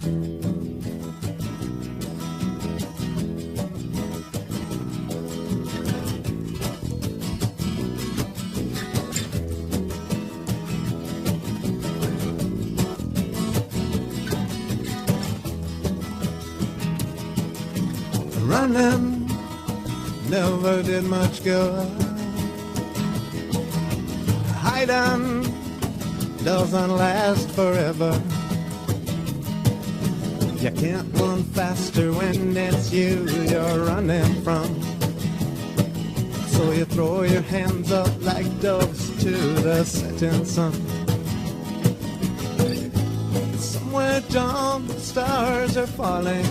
Running never did much good. Hiding doesn't last forever. You can't run faster when it's you you're running from. So you throw your hands up like doves to the setting sun. Somewhere down the stars are falling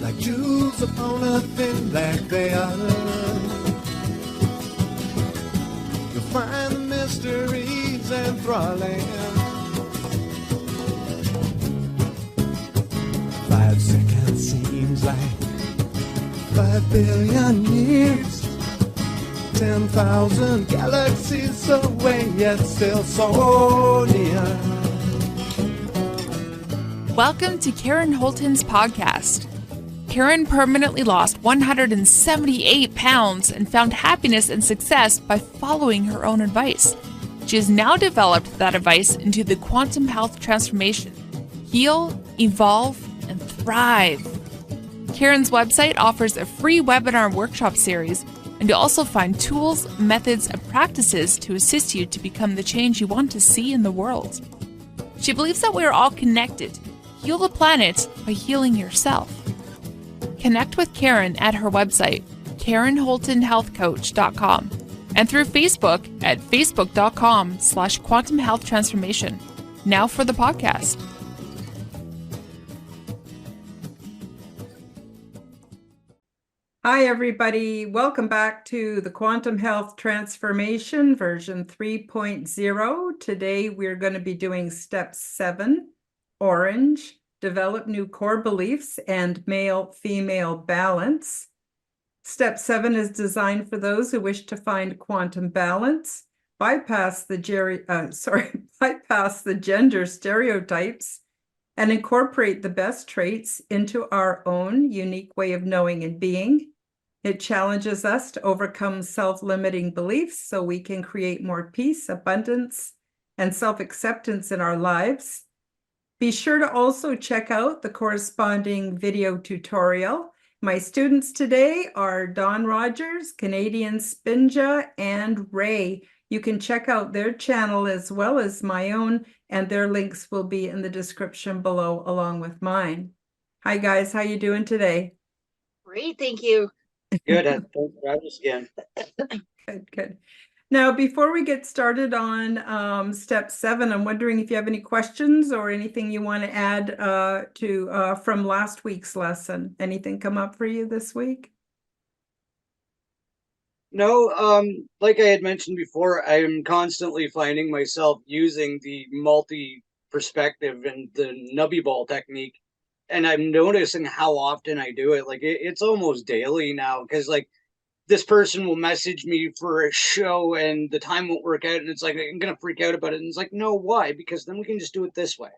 like jewels upon a thin black veil. You'll find the mysteries enthralling. 5 seconds seems like 5 billion years. 10,000 galaxies away, yet still so near. Welcome to Karen Holton's podcast. Karen permanently lost 178 pounds and found happiness and success by following her own advice. She has now developed that advice into the quantum health transformation. Heal, evolve, and thrive. Karen's website offers a free webinar workshop series, and you'll also find tools, methods, and practices to assist you to become the change you want to see in the world. She believes that we are all connected. Heal the planet by healing yourself. Connect with Karen at her website, KarenHoltonHealthCoach.com, and through Facebook at Facebook.com/Quantum Health Transformation. Now for the podcast. Hi, everybody. Welcome back to the Quantum Health Transformation version 3.0. Today, we're going to be doing step 7, orange. Develop new core beliefs and male-female balance. Step 7 is designed for those who wish to find quantum balance, bypass the gender stereotypes, and incorporate the best traits into our own unique way of knowing and being. It challenges us to overcome self-limiting beliefs so we can create more peace, abundance, and self-acceptance in our lives. Be sure to also check out the corresponding video tutorial. My students today are Don Rogers, Canadian Spinja, and Ray. You can check out their channel as well as my own, and their links will be in the description below along with mine. Hi guys, how you doing today? Great, thank you. Good. Thanks for having us again. Good. Now, before we get started on step 7, I'm wondering if you have any questions or anything you want to add from last week's lesson. Anything come up for you this week? No, like I had mentioned before, I'm constantly finding myself using the multi-perspective and the nubby ball technique, and I'm noticing how often I do it. Like it's almost daily now, because like this person will message me for a show and the time won't work out, and it's like I'm gonna freak out about it, and it's like, no, why? Because then we can just do it this way,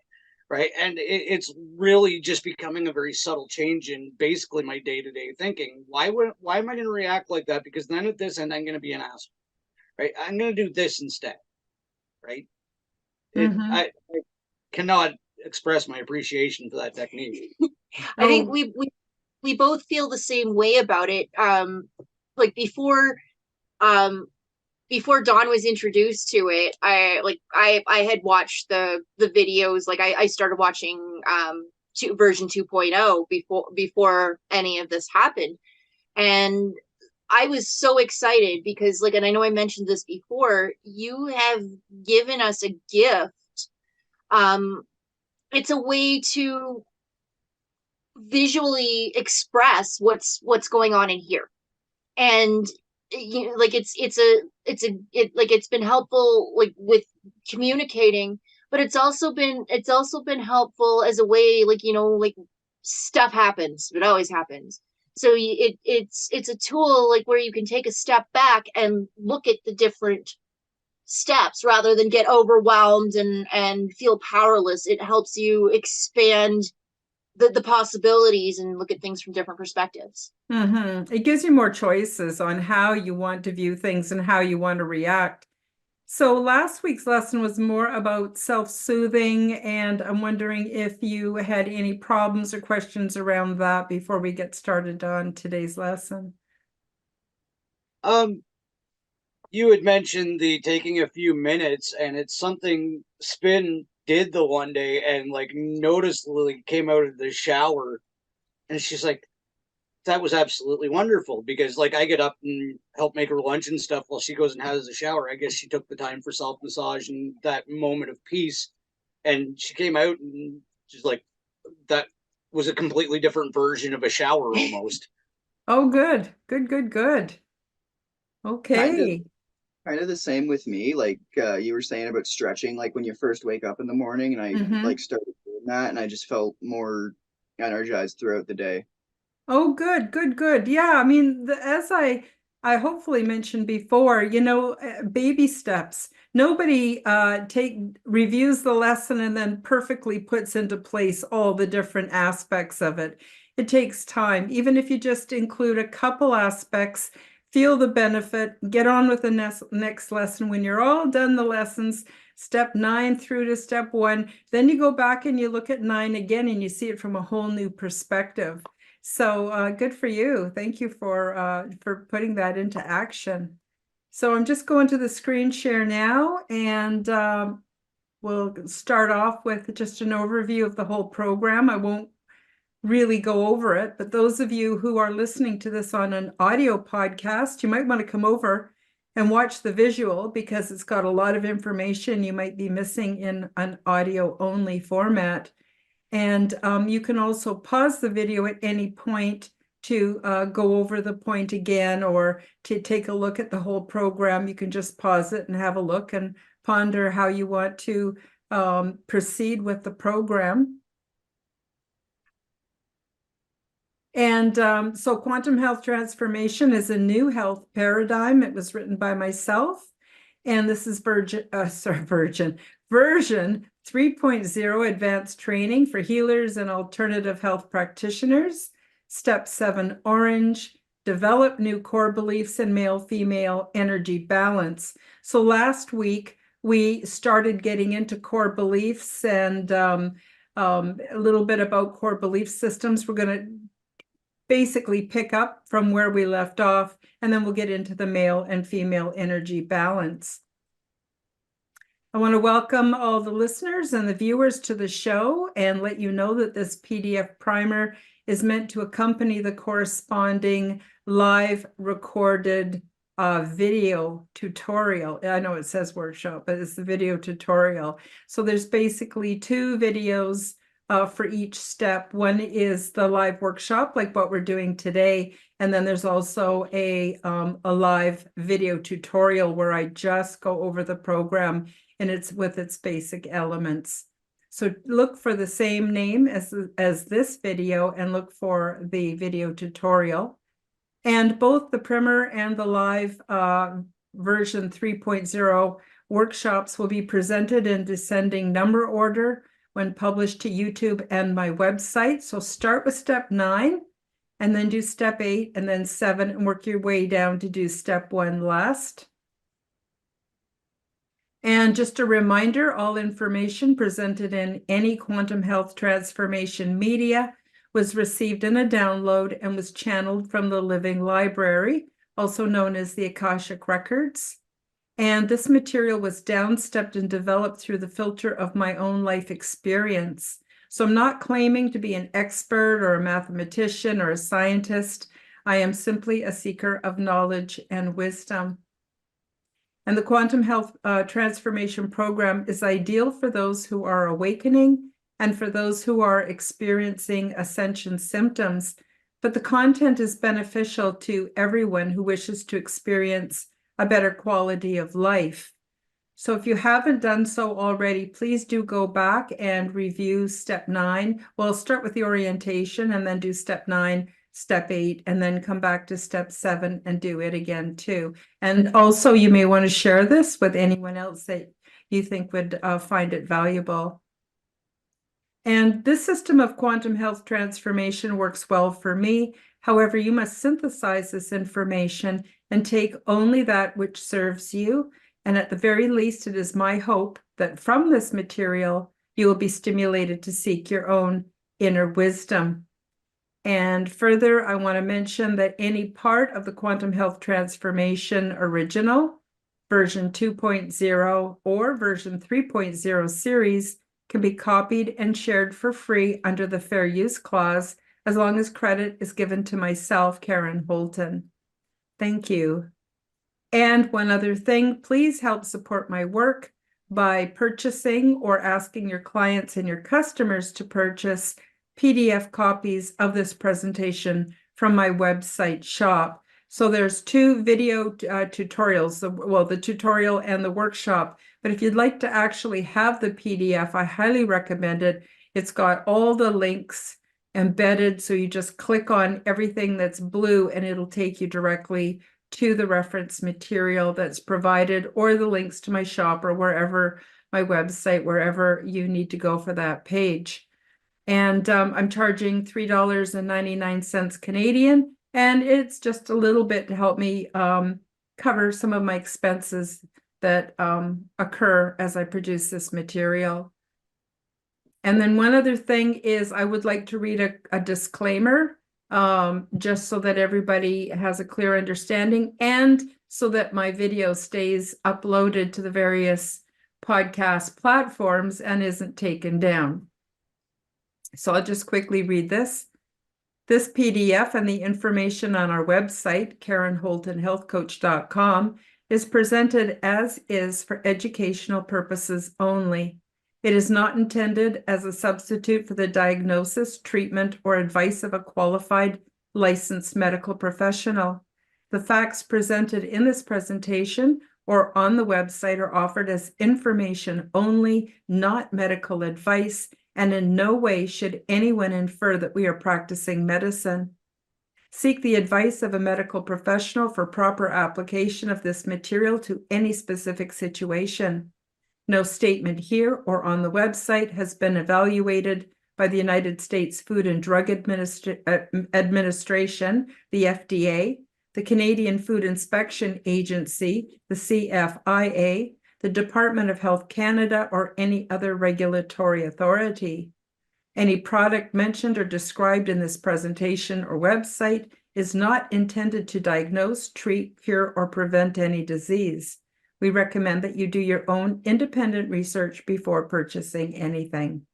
right? And it's really just becoming a very subtle change in basically my day-to-day thinking. Why am I going to react like that? Because then at this end I'm going to be an asshole, right? I'm going to do this instead, right? I cannot express my appreciation for that technique. I think we both feel the same way about it. Like before Dawn was introduced to it, I had watched the videos. Like I started watching version 2.0 before any of this happened, and I was so excited because, like, and I know I mentioned this before, you have given us a gift. It's a way to visually express what's going on in here. And like it's been helpful, like, with communicating, but it's also been helpful as a way, like, like, stuff happens. It always happens. So it's a tool, like, where you can take a step back and look at the different steps rather than get overwhelmed and feel powerless. It helps you expand the possibilities and look at things from different perspectives. It gives you more choices on how you want to view things and how you want to react. So last week's lesson was more about self-soothing, and I'm wondering if you had any problems or questions around that before we get started on today's lesson. You had mentioned the taking a few minutes, and it's something Spin did the one day, and like noticeably came out of the shower, and she's like, that was absolutely wonderful, because like I get up and help make her lunch and stuff while she goes and has a shower. I guess she took the time for self-massage and that moment of peace, and she came out and she's like, that was a completely different version of a shower almost. Oh, good. Okay. Kind of the same with me. Like you were saying about stretching, like when you first wake up in the morning, and I like started doing that, and I just felt more energized throughout the day. Oh, good. Yeah, I mean, as I hopefully mentioned before, baby steps. Nobody reviews the lesson and then perfectly puts into place all the different aspects of it. It takes time. Even if you just include a couple aspects, feel the benefit, get on with the next lesson. When you're all done the lessons, step 9 through to step 1, then you go back and you look at 9 again and you see it from a whole new perspective. So good for you. Thank you for putting that into action. So I'm just going to the screen share now, and we'll start off with just an overview of the whole program. I won't really go over it, but those of you who are listening to this on an audio podcast, you might want to come over and watch the visual, because it's got a lot of information you might be missing in an audio only format. And you can also pause the video at any point to go over the point again, or to take a look at the whole program. You can just pause it and have a look and ponder how you want to proceed with the program. And so Quantum Health Transformation is a new health paradigm. It was written by myself, and this is version 3.0 advanced training for healers and alternative health practitioners. Step 7 orange, develop new core beliefs in male-female energy balance. So last week we started getting into core beliefs and a little bit about core belief systems. We're going to basically pick up from where we left off, and then we'll get into the male and female energy balance. I want to welcome all the listeners and the viewers to the show, and let you know that this PDF primer is meant to accompany the corresponding live recorded video tutorial. I know it says workshop, but it's the video tutorial. So there's basically 2 videos for each step. One is the live workshop, like what we're doing today. And then there's also a live video tutorial where I just go over the program and it's with its basic elements. So look for the same name as this video, and look for the video tutorial. And both the primer and the live version 3.0 workshops will be presented in descending number order when published to YouTube and my website. So start with step 9, and then do step 8, and then 7, and work your way down to do step 1 last. And just a reminder, all information presented in any Quantum Health Transformation media was received in a download and was channeled from the Living Library, also known as the Akashic Records. And this material was downstepped and developed through the filter of my own life experience. So I'm not claiming to be an expert or a mathematician or a scientist. I am simply a seeker of knowledge and wisdom. And the Quantum Health Transformation Program is ideal for those who are awakening and for those who are experiencing ascension symptoms. But the content is beneficial to everyone who wishes to experience a better quality of life. So if you haven't done so already, please do go back and review step 9. Well, I'll start with the orientation and then do step 9, step 8, and then come back to step 7 and do it again too. And also you may want to share this with anyone else that you think would find it valuable. And this system of quantum health transformation works well for me. However, you must synthesize this information and take only that which serves you. And at the very least, it is my hope that from this material, you will be stimulated to seek your own inner wisdom. And further, I want to mention that any part of the Quantum Health Transformation Original, version 2.0 or version 3.0 series can be copied and shared for free under the Fair Use Clause, as long as credit is given to myself, Karen Holton. Thank you. And one other thing, please help support my work by purchasing or asking your clients and your customers to purchase PDF copies of this presentation from my website shop. So there's 2 video tutorials, the tutorial and the workshop. But if you'd like to actually have the PDF, I highly recommend it. It's got all the links embedded, so you just click on everything that's blue and it'll take you directly to the reference material that's provided, or the links to my shop, or wherever, my website, wherever you need to go for that page. And I'm charging $3.99 Canadian, and it's just a little bit to help me cover some of my expenses that occur as I produce this material. And then one other thing is I would like to read a disclaimer, just so that everybody has a clear understanding, and so that my video stays uploaded to the various podcast platforms and isn't taken down. So I'll just quickly read this. This PDF and the information on our website, KarenHoltonHealthCoach.com, is presented as is for educational purposes only. It is not intended as a substitute for the diagnosis, treatment, or advice of a qualified licensed medical professional. The facts presented in this presentation or on the website are offered as information only, not medical advice, and in no way should anyone infer that we are practicing medicine. Seek the advice of a medical professional for proper application of this material to any specific situation. No statement here or on the website has been evaluated by the United States Food and Drug Administration, the FDA, the Canadian Food Inspection Agency, the CFIA, the Department of Health Canada, or any other regulatory authority. Any product mentioned or described in this presentation or website is not intended to diagnose, treat, cure, or prevent any disease. We recommend that you do your own independent research before purchasing anything.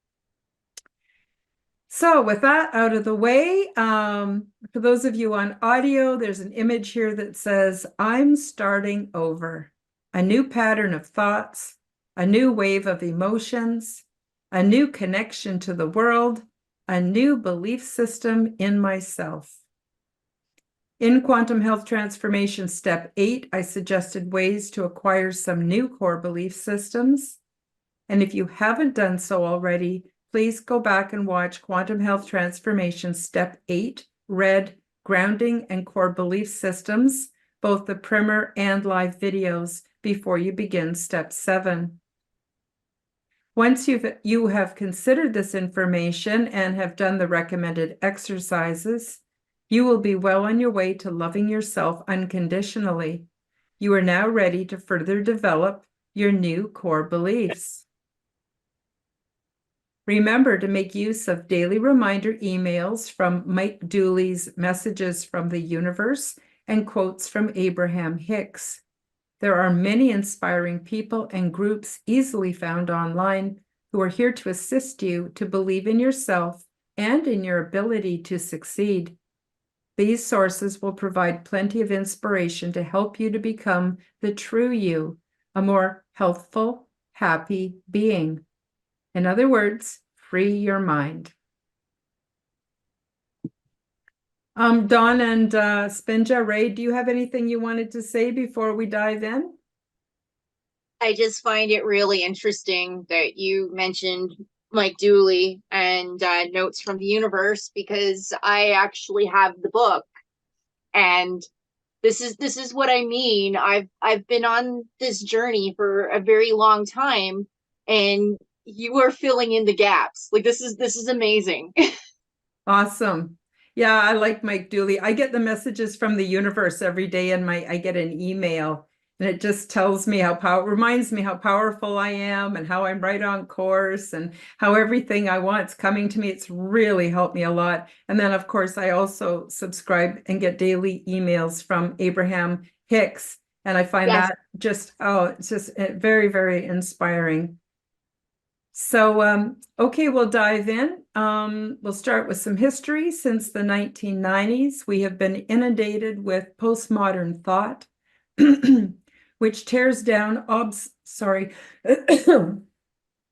So with that out of the way, for those of you on audio, there's an image here that says, I'm starting over. A new pattern of thoughts, a new wave of emotions, a new connection to the world, a new belief system in myself. In Quantum Health Transformation Step 8, I suggested ways to acquire some new core belief systems. And if you haven't done so already, please go back and watch Quantum Health Transformation Step 8, Red, Grounding and Core Belief Systems, both the primer and live videos, before you begin Step 7. Once you have considered this information and have done the recommended exercises, you will be well on your way to loving yourself unconditionally. You are now ready to further develop your new core beliefs. Remember to make use of daily reminder emails from Mike Dooley's Messages from the Universe and quotes from Abraham Hicks. There are many inspiring people and groups easily found online who are here to assist you to believe in yourself and in your ability to succeed. These sources will provide plenty of inspiration to help you to become the true you, a more healthful, happy being. In other words, free your mind. Dawn and Spinja Ray, do you have anything you wanted to say before we dive in? I just find it really interesting that you mentioned Mike Dooley and Notes from the Universe, because I actually have the book, and this is what I mean. I've been on this journey for a very long time, and you are filling in the gaps. Like, this is amazing. Awesome. Yeah, I like Mike Dooley. I get the messages from the universe every day in I get an email, and it just tells me reminds me how powerful I am and how I'm right on course and how everything I want is coming to me. It's really helped me a lot. And then, of course, I also subscribe and get daily emails from Abraham Hicks. And I find Yes. that it's just very, very inspiring. So, okay, we'll dive in. We'll start with some history. Since the 1990s, we have been inundated with postmodern thought, which tears down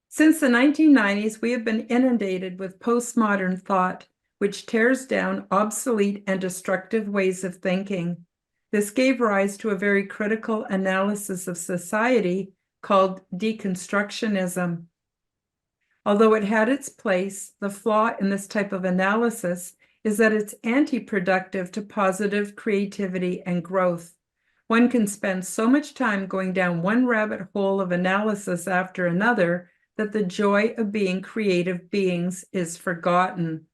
Since the 1990s, we have been inundated with postmodern thought, which tears down obsolete and destructive ways of thinking. This gave rise to a very critical analysis of society called deconstructionism. Although it had its place, the flaw in this type of analysis is that it's anti-productive to positive creativity and growth. One can spend so much time going down one rabbit hole of analysis after another that the joy of being creative beings is forgotten.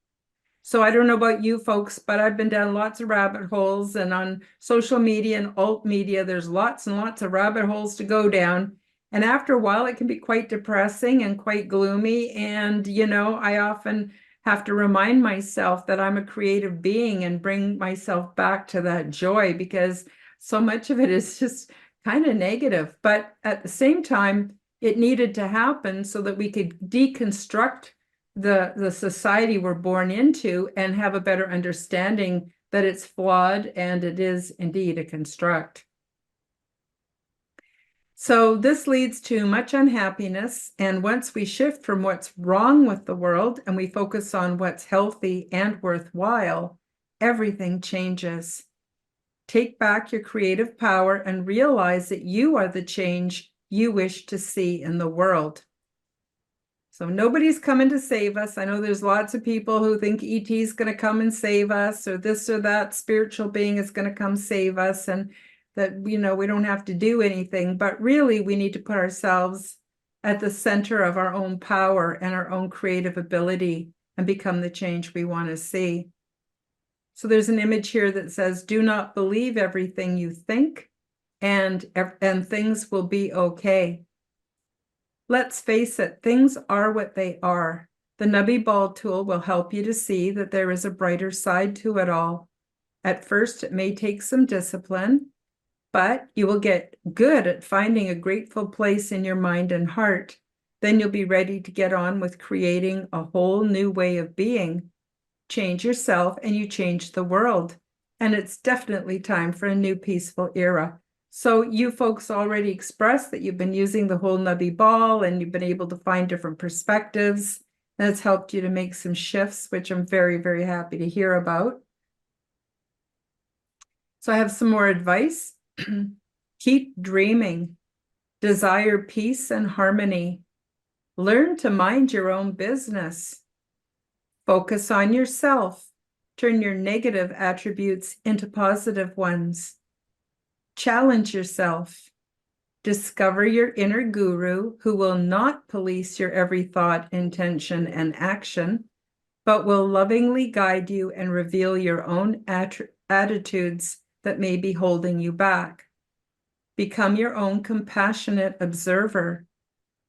So I don't know about you folks, but I've been down lots of rabbit holes, and on social media and alt media, there's lots and lots of rabbit holes to go down. And after a while, it can be quite depressing and quite gloomy. And, I often have to remind myself that I'm a creative being and bring myself back to that joy, because so much of it is just kind of negative. But at the same time, it needed to happen so that we could deconstruct the society we're born into and have a better understanding that it's flawed and it is indeed a construct. So this leads to much unhappiness. And once we shift from what's wrong with the world and we focus on what's healthy and worthwhile, everything changes. Take back your creative power and realize that you are the change you wish to see in the world. So nobody's coming to save us. I know there's lots of people who think ET is going to come and save us, or this or that spiritual being is going to come save us, and that, we don't have to do anything. But really, we need to put ourselves at the center of our own power and our own creative ability and become the change we want to see. So there's an image here that says, do not believe everything you think, and things will be okay. Let's face it, things are what they are. The Nubby Ball tool will help you to see that there is a brighter side to it all. At first, it may take some discipline, but you will get good at finding a grateful place in your mind and heart. Then you'll be ready to get on with creating a whole new way of being. Change yourself and you change the world. And it's definitely time for a new peaceful era. So you folks already expressed that you've been using the whole Nubby Ball and you've been able to find different perspectives. That's helped you to make some shifts, which I'm very, very happy to hear about. So I have some more advice. Keep dreaming. Desire peace and harmony. Learn to mind your own business. Focus on yourself. Turn your negative attributes into positive ones. Challenge yourself. Discover your inner guru who will not police your every thought, intention, and action, but will lovingly guide you and reveal your own attitudes that may be holding you back. Become your own compassionate observer.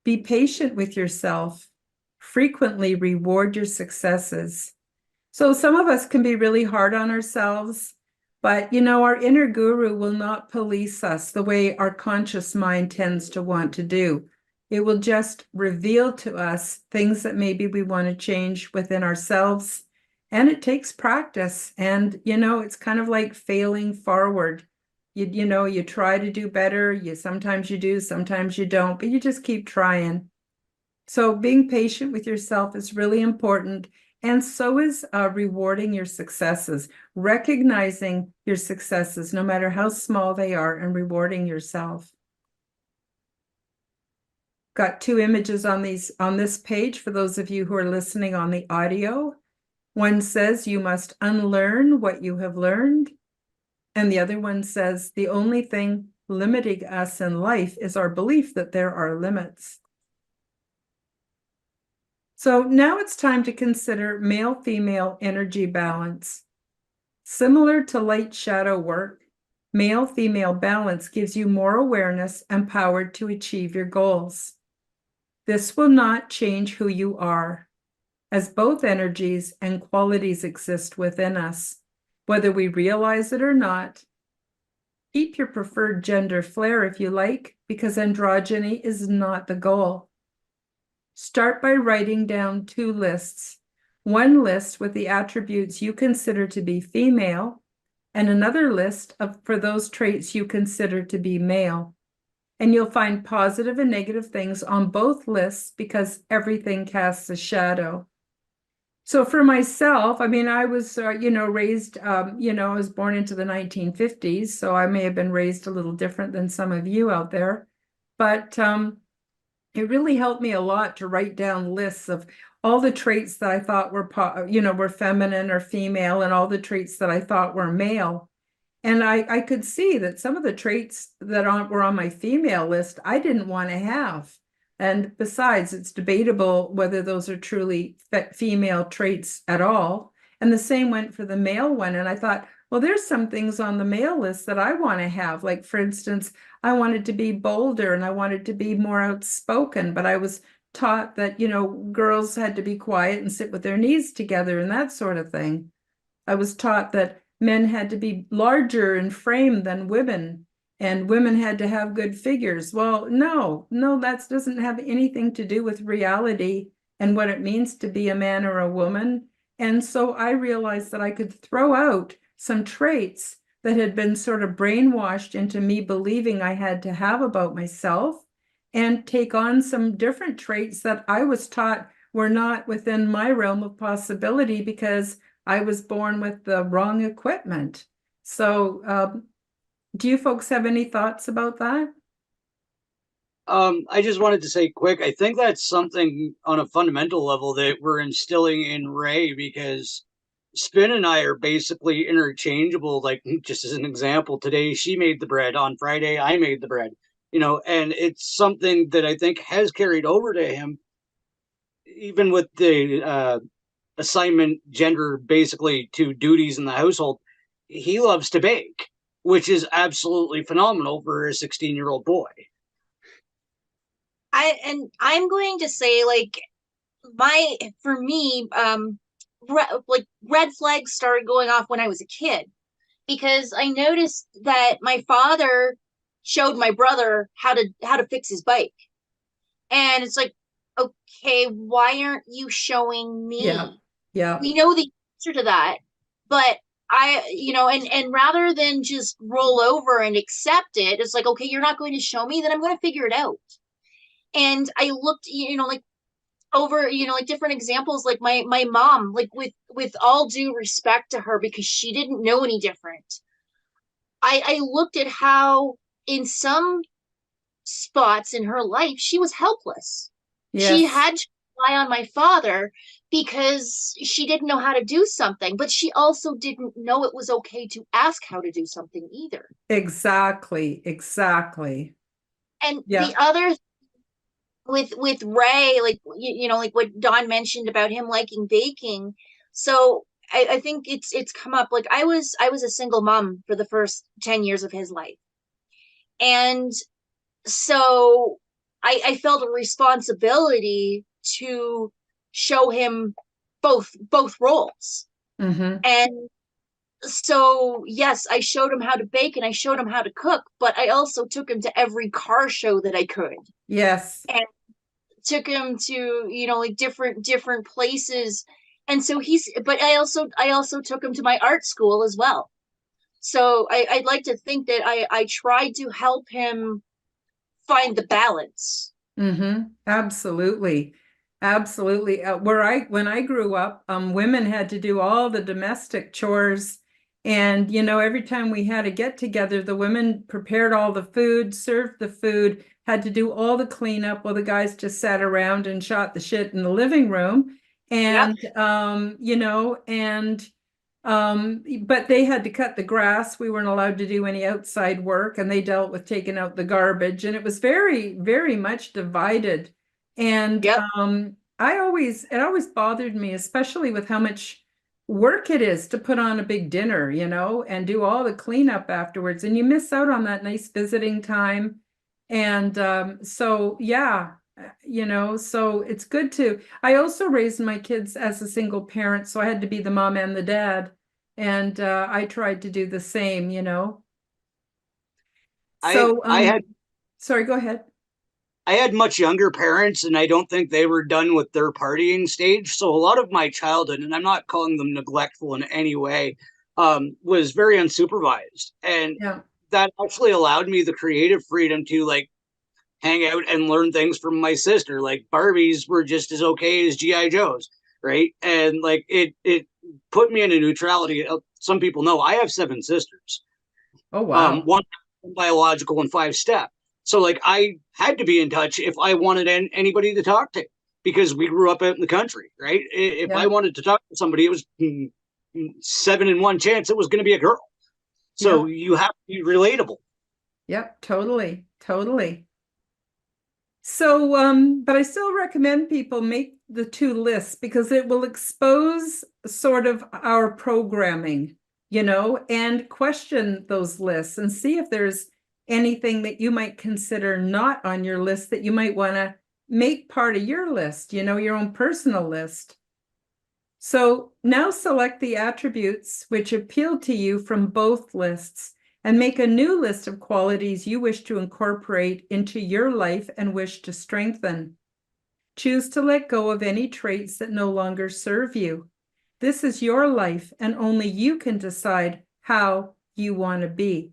Be patient with yourself. Frequently reward your successes. So some of us can be really hard on ourselves, but our inner guru will not police us the way our conscious mind tends to want to do. It will just reveal to us things that maybe we want to change within ourselves. And it takes practice. And, it's kind of like failing forward. You try to do better. Sometimes you do, sometimes you don't, but you just keep trying. So being patient with yourself is really important. And so is rewarding your successes, recognizing your successes, no matter how small they are, and rewarding yourself. got two images on this page for those of you who are listening on the audio. One says you must unlearn what you have learned. And the other one says the only thing limiting us in life is our belief that there are limits. So now it's time to consider male-female energy balance. Similar to light shadow work, male-female balance gives you more awareness and power to achieve your goals. This will not change who you are, as both energies and qualities exist within us, whether we realize it or not. Keep your preferred gender flair if you like, because androgyny is not the goal. Start by writing down two lists. One list with the attributes you consider to be female, and another list for those traits you consider to be male. And you'll find positive and negative things on both lists because everything casts a shadow. So for myself, I mean, I was, raised, I was born into the 1950s, so I may have been raised a little different than some of you out there. But it really helped me a lot to write down lists of all the traits that I thought were feminine or female, and all the traits that I thought were male. And I could see that some of the traits that were on my female list, I didn't want to have. And besides, it's debatable whether those are truly female traits at all. And the same went for the male one. And I thought, well, there's some things on the male list that I want to have. Like, for instance, I wanted to be bolder and I wanted to be more outspoken, but I was taught that, girls had to be quiet and sit with their knees together and that sort of thing. I was taught that men had to be larger in frame than women, and women had to have good figures. Well, no, that doesn't have anything to do with reality and what it means to be a man or a woman. And so I realized that I could throw out some traits that had been sort of brainwashed into me believing I had to have about myself, and take on some different traits that I was taught were not within my realm of possibility because I was born with the wrong equipment. So do you folks have any thoughts about that? I just wanted to say quick, I think that's something on a fundamental level that we're instilling in Ray, because Spin and I are basically interchangeable. Like, just as an example, today she made the bread, on Friday I made the bread, and it's something that I think has carried over to him, even with the assignment gender basically to duties in the household. He loves to bake, which is absolutely phenomenal for a 16-year-old boy. I'm going to say, like, for me, red flags started going off when I was a kid, because I noticed that my father showed my brother how to fix his bike. And it's like, okay, why aren't you showing me? Yeah. We know the answer to that, but and rather than just roll over and accept it, it's like, okay, you're not going to show me, then I'm going to figure it out. And I looked, like, over, like, different examples, like my mom, like, with all due respect to her, because she didn't know any different. I looked at how in some spots in her life she was helpless. Yes. She had to rely on my father because she didn't know how to do something, but she also didn't know it was okay to ask how to do something either. Exactly. And yeah. The other with Ray, like, like what Don mentioned about him liking baking. So I think it's come up. Like, I was a single mom for the first 10 years of his life. And so I felt a responsibility to show him both roles. Mm-hmm. And so, yes, I showed him how to bake and I showed him how to cook, but I also took him to every car show that I could. Yes. And took him to, like, different places. And so but I also took him to my art school as well. So I'd like to think that I tried to help him find the balance. Mm-hmm. Absolutely. When I grew up, women had to do all the domestic chores. And, every time we had a get together, the women prepared all the food, served the food, had to do all the cleanup while the guys just sat around and shot the shit in the living room. And, you know, and, but they had to cut the grass. We weren't allowed to do any outside work, and they dealt with taking out the garbage. And it was very, very much divided. And Yep. it always bothered me, especially with how much work it is to put on a big dinner, you know, and do all the cleanup afterwards. And you miss out on that nice visiting time. And so, yeah, you know, so it's good to, I also raised my kids as a single parent, so I had to be the mom and the dad. And I tried to do the same, you know. So, sorry, go ahead. I had much younger parents, and I don't think they were done with their partying stage. So a lot of my childhood, and I'm not calling them neglectful in any way, was very unsupervised. And that actually allowed me the creative freedom to like hang out and learn things from my sister. Like Barbies were just as okay as G.I. Joes, right? And like it put me in a neutrality. Some people know I have 7 sisters. Oh, wow. One biological and 5 step. So like I had to be in touch if I wanted anybody to talk to, because we grew up out in the country, right? If I wanted to talk to somebody, it was 7 in 1 chance it was going to be a girl. So you have to be relatable. Yep, totally, totally. So, but I still recommend people make the 2 lists, because it will expose sort of our programming, you know, and question those lists and see if there's anything that you might consider not on your list that you might want to make part of your list, you know, your own personal list. So now select the attributes which appeal to you from both lists and make a new list of qualities you wish to incorporate into your life and wish to strengthen. Choose to let go of any traits that no longer serve you. This is your life, and only you can decide how you want to be.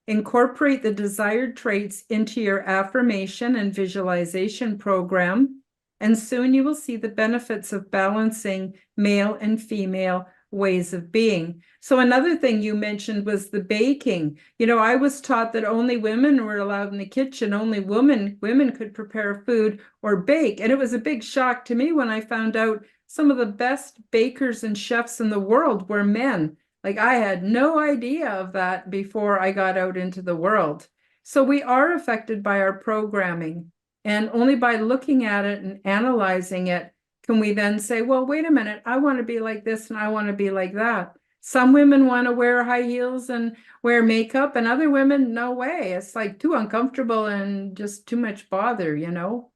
Incorporate the desired traits into your affirmation and visualization program, and soon you will see the benefits of balancing male and female ways of being. So another thing you mentioned was the baking. You know, I was taught that only women were allowed in the kitchen, only women could prepare food or bake. And it was a big shock to me when I found out some of the best bakers and chefs in the world were men. Like, I had no idea of that before I got out into the world. So we are affected by our programming, and only by looking at it and analyzing it can we then say, well, wait a minute, I want to be like this and I want to be like that. Some women want to wear high heels and wear makeup, and other women, no way. It's like too uncomfortable and just too much bother, you know?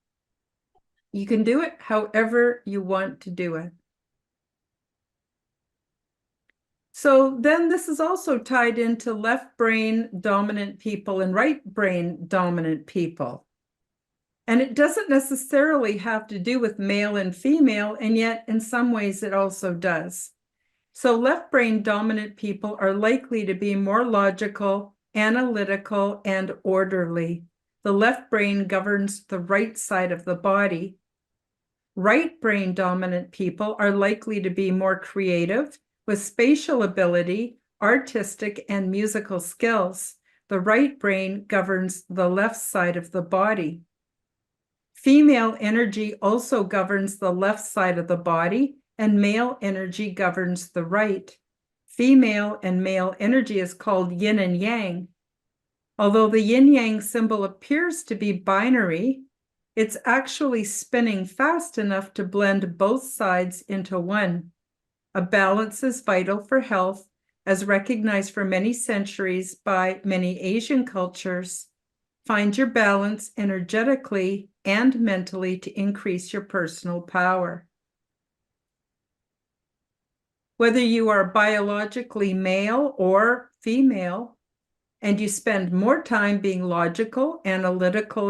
You can do it however you want to do it. So then this is also tied into left brain dominant people and right brain dominant people. And it doesn't necessarily have to do with male and female, and yet in some ways it also does. So left brain dominant people are likely to be more logical, analytical, and orderly. The left brain governs the right side of the body. Right brain dominant people are likely to be more creative, with spatial ability, artistic, and musical skills. The right brain governs the left side of the body. Female energy also governs the left side of the body, and male energy governs the right. Female and male energy is called yin and yang. Although the yin-yang symbol appears to be binary, it's actually spinning fast enough to blend both sides into one. A balance is vital for health, as recognized for many centuries by many Asian cultures. Find your balance energetically and mentally to increase your personal power. Whether you are biologically male or female, and you spend more time being logical, analytical,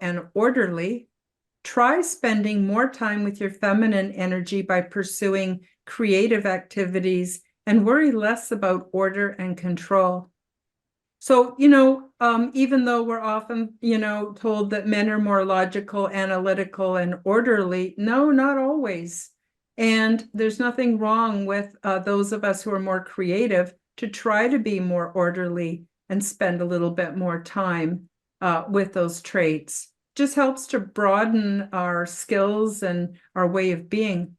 and orderly, try spending more time with your feminine energy by pursuing creative activities and worry less about order and control. So, you know, even though we're often, you know, told that men are more logical, analytical, and orderly, no, not always. And there's nothing wrong with those of us who are more creative to try to be more orderly and spend a little bit more time with those traits. Just helps to broaden our skills and our way of being.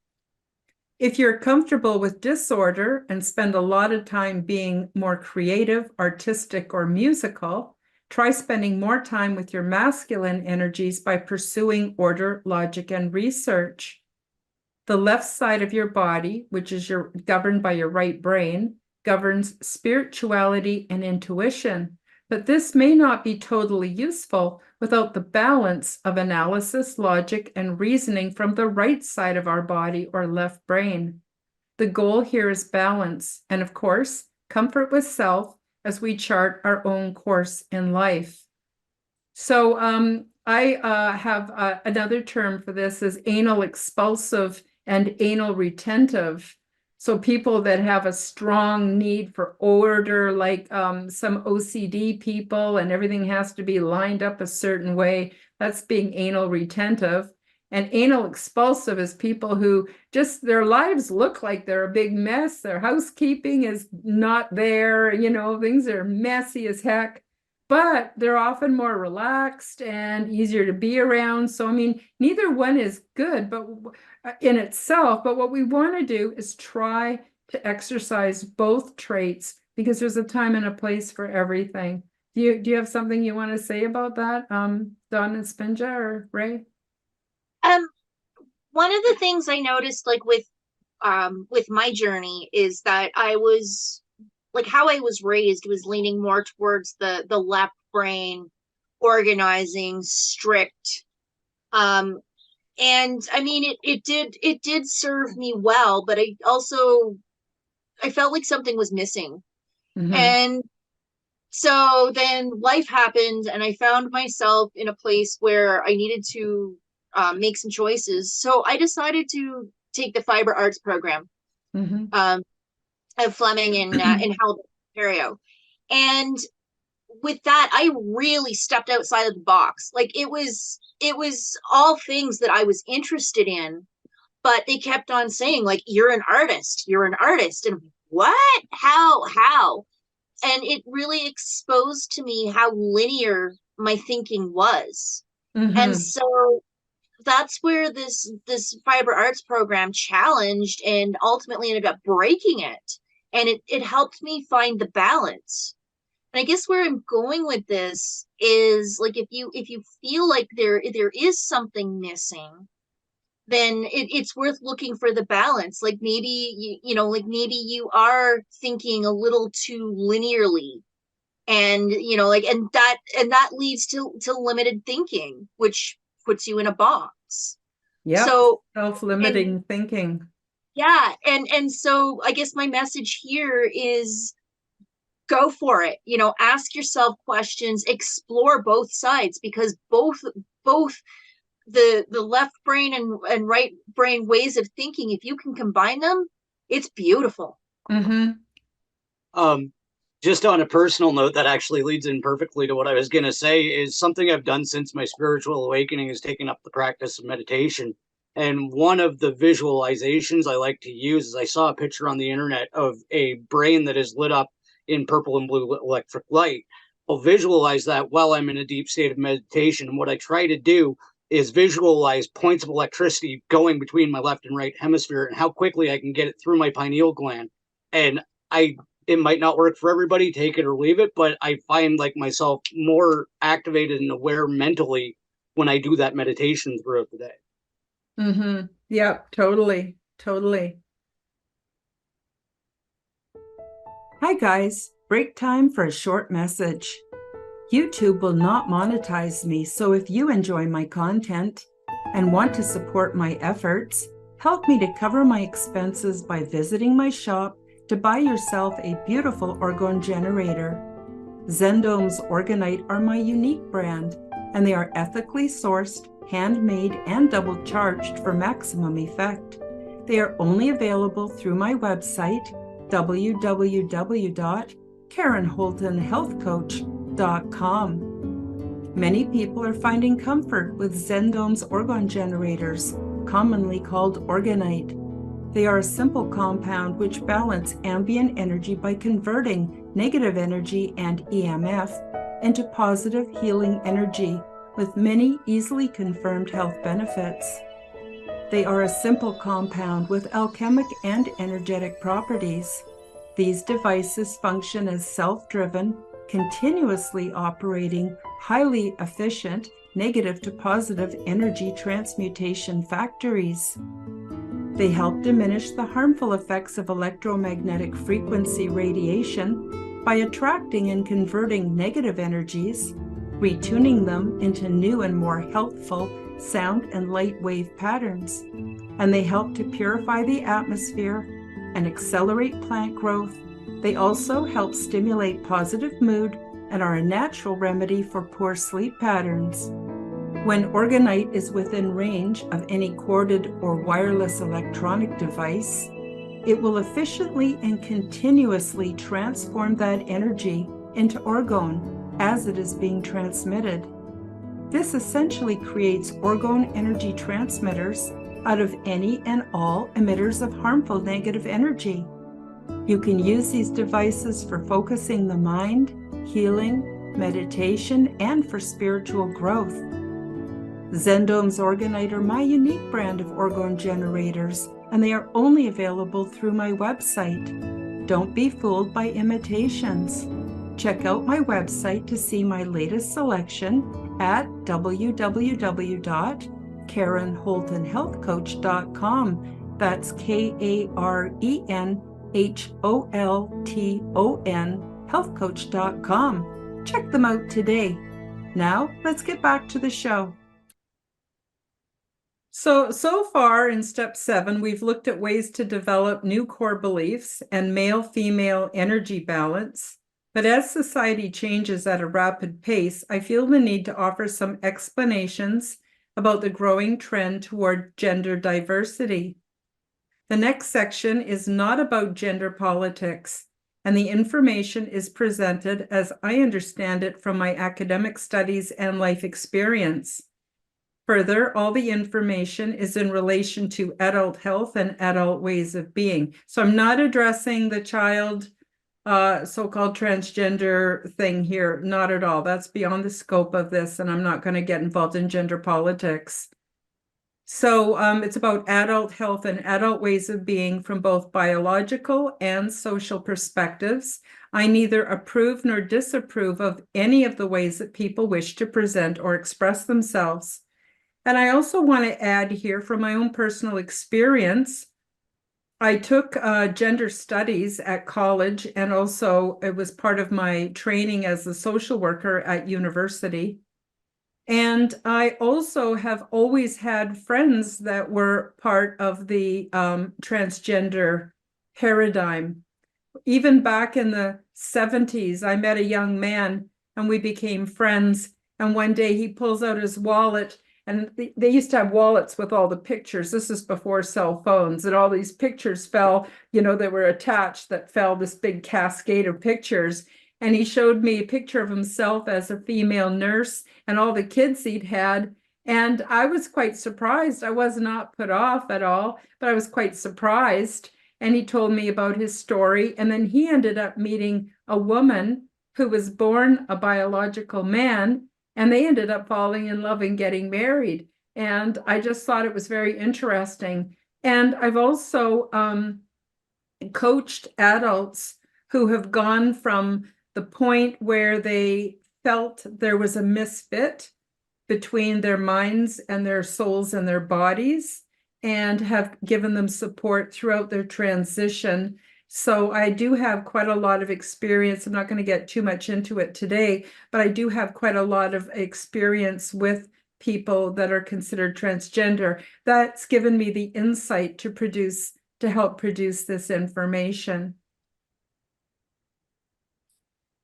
If you're comfortable with disorder and spend a lot of time being more creative, artistic, or musical, try spending more time with your masculine energies by pursuing order, logic, and research. The left side of your body, which is governed by your right brain, governs spirituality and intuition. But this may not be totally useful without the balance of analysis, logic, and reasoning from the right side of our body or left brain. The goal here is balance and, of course, comfort with self as we chart our own course in life. So I have another term for this is anal expulsive and anal retentive. So people that have a strong need for order, like some OCD people, and everything has to be lined up a certain way, that's being anal retentive. And anal expulsive is people who just, their lives look like they're a big mess. Their housekeeping is not there, things are messy as heck, but they're often more relaxed and easier to be around. So, neither one is good, but in itself, but what we want to do is try to exercise both traits because there's a time and a place for everything. Do you have something you want to say about that, Dawn and Spinja or Ray? One of the things I noticed, like with my journey, is that I was like, how I was raised was leaning more towards the left brain, organizing, strict. And it did serve me well, but I felt like something was missing. Mm-hmm. And so then life happened and I found myself in a place where I needed to make some choices. So I decided to take the fiber arts program, mm-hmm. Of Fleming in Halifax, Ontario. And with that, I really stepped outside of the box. Like it was all things that I was interested in, but they kept on saying, like, you're an artist. And what? How? And it really exposed to me how linear my thinking was. Mm-hmm. And so that's where this fiber arts program challenged and ultimately ended up breaking it. And it helped me find the balance. And I guess where I'm going with this is, like, if you feel like there is something missing, then it's worth looking for the balance. Like maybe maybe you are thinking a little too linearly, and and that leads to limited thinking, which puts you in a box. Yeah. So self-limiting thinking. Yeah, and so I guess my message here is, go for it. Ask yourself questions, explore both sides, because both the left brain and right brain ways of thinking, if you can combine them, it's beautiful. Mm-hmm. Just on a personal note, that actually leads in perfectly to what I was going to say, is something I've done since my spiritual awakening is taking up the practice of meditation. And one of the visualizations I like to use is, I saw a picture on the internet of a brain that is lit up in purple and blue electric light. I'll visualize that while I'm in a deep state of meditation. And what I try to do is visualize points of electricity going between my left and right hemisphere and how quickly I can get it through my pineal gland. And it might not work for everybody, take it or leave it, but I find like myself more activated and aware mentally when I do that meditation throughout the day. Mm-hmm. Yeah, totally. Hi guys, break time for a short message. YouTube will not monetize me, so if you enjoy my content and want to support my efforts, help me to cover my expenses by visiting my shop to buy yourself a beautiful orgone generator. Zendome's Orgonite are my unique brand, and they are ethically sourced, handmade, and double charged for maximum effect. They are only available through my website, www.karenholtonhealthcoach.com. Many people are finding comfort with Zendome's orgone generators, commonly called Orgonite. They are a simple compound which balance ambient energy by converting negative energy and EMF into positive healing energy with many easily confirmed health benefits. They are a simple compound with alchemic and energetic properties. These devices function as self-driven, continuously operating, highly efficient, negative to positive energy transmutation factories. They help diminish the harmful effects of electromagnetic frequency radiation by attracting and converting negative energies, retuning them into new and more healthful sound and light wave patterns. And they help to purify the atmosphere and accelerate plant growth. They also help stimulate positive mood and are a natural remedy for poor sleep patterns. When orgonite is within range of any corded or wireless electronic device, it will efficiently and continuously transform that energy into orgone as it is being transmitted. This essentially creates orgone energy transmitters out of any and all emitters of harmful negative energy. You can use these devices for focusing the mind, healing, meditation, and for spiritual growth. Zendome's orgonite are my unique brand of orgone generators, and they are only available through my website. Don't be fooled by imitations. Check out my website to see my latest selection at www.KarenHoltonHealthCoach.com. That's KarenHolton healthcoach.com. Check them out today. Now, let's get back to the show. So far in step 7, we've looked at ways to develop new core beliefs and male-female energy balance. But as society changes at a rapid pace, I feel the need to offer some explanations about the growing trend toward gender diversity. The next section is not about gender politics, and the information is presented as I understand it from my academic studies and life experience. Further, all the information is in relation to adult health and adult ways of being. So I'm not addressing the child so-called transgender thing here, not at all. That's beyond the scope of this, and I'm not going to get involved in gender politics. So it's about adult health and adult ways of being from both biological and social perspectives. I neither approve nor disapprove of any of the ways that people wish to present or express themselves. And I also want to add here from my own personal experience, I took gender studies at college, and also it was part of my training as a social worker at university. And I also have always had friends that were part of the transgender paradigm. Even back in the 70s, I met a young man and we became friends. And one day he pulls out his wallet, and they used to have wallets with all the pictures. This is before cell phones, and all these pictures fell, they were attached that fell, this big cascade of pictures. And he showed me a picture of himself as a female nurse and all the kids he'd had. And I was quite surprised. I was not put off at all, but I was quite surprised. And he told me about his story. And then he ended up meeting a woman who was born a biological man, and they ended up falling in love and getting married. And I just thought it was very interesting. And I've also coached adults who have gone from the point where they felt there was a misfit between their minds and their souls and their bodies, and have given them support throughout their transition. So I do have quite a lot of experience. I'm not going to get too much into it today, but I do have quite a lot of experience with people that are considered transgender. That's given me the insight to help produce this information.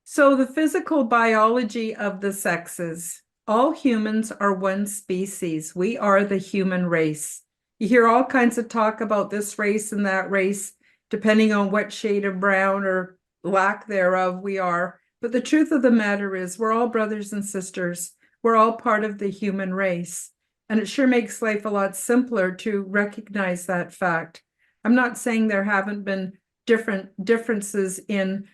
So the physical biology of the sexes. All humans are one species. We are the human race. You hear all kinds of talk about this race and that race, depending on what shade of brown or lack thereof we are. But the truth of the matter is we're all brothers and sisters. We're all part of the human race. And it sure makes life a lot simpler to recognize that fact. I'm not saying there haven't been differences in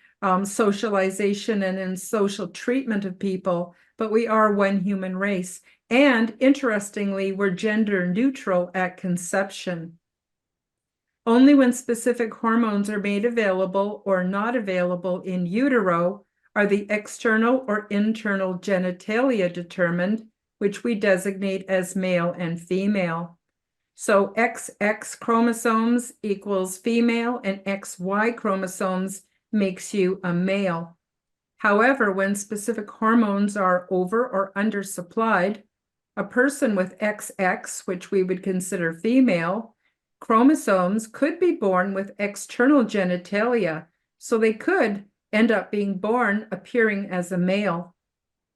socialization and in social treatment of people, but we are one human race. And interestingly, we're gender neutral at conception. Only when specific hormones are made available or not available in utero are the external or internal genitalia determined, which we designate as male and female. So XX chromosomes equals female and XY chromosomes makes you a male. However, when specific hormones are over or undersupplied, a person with XX, which we would consider female, chromosomes could be born with external genitalia, so they could end up being born appearing as a male.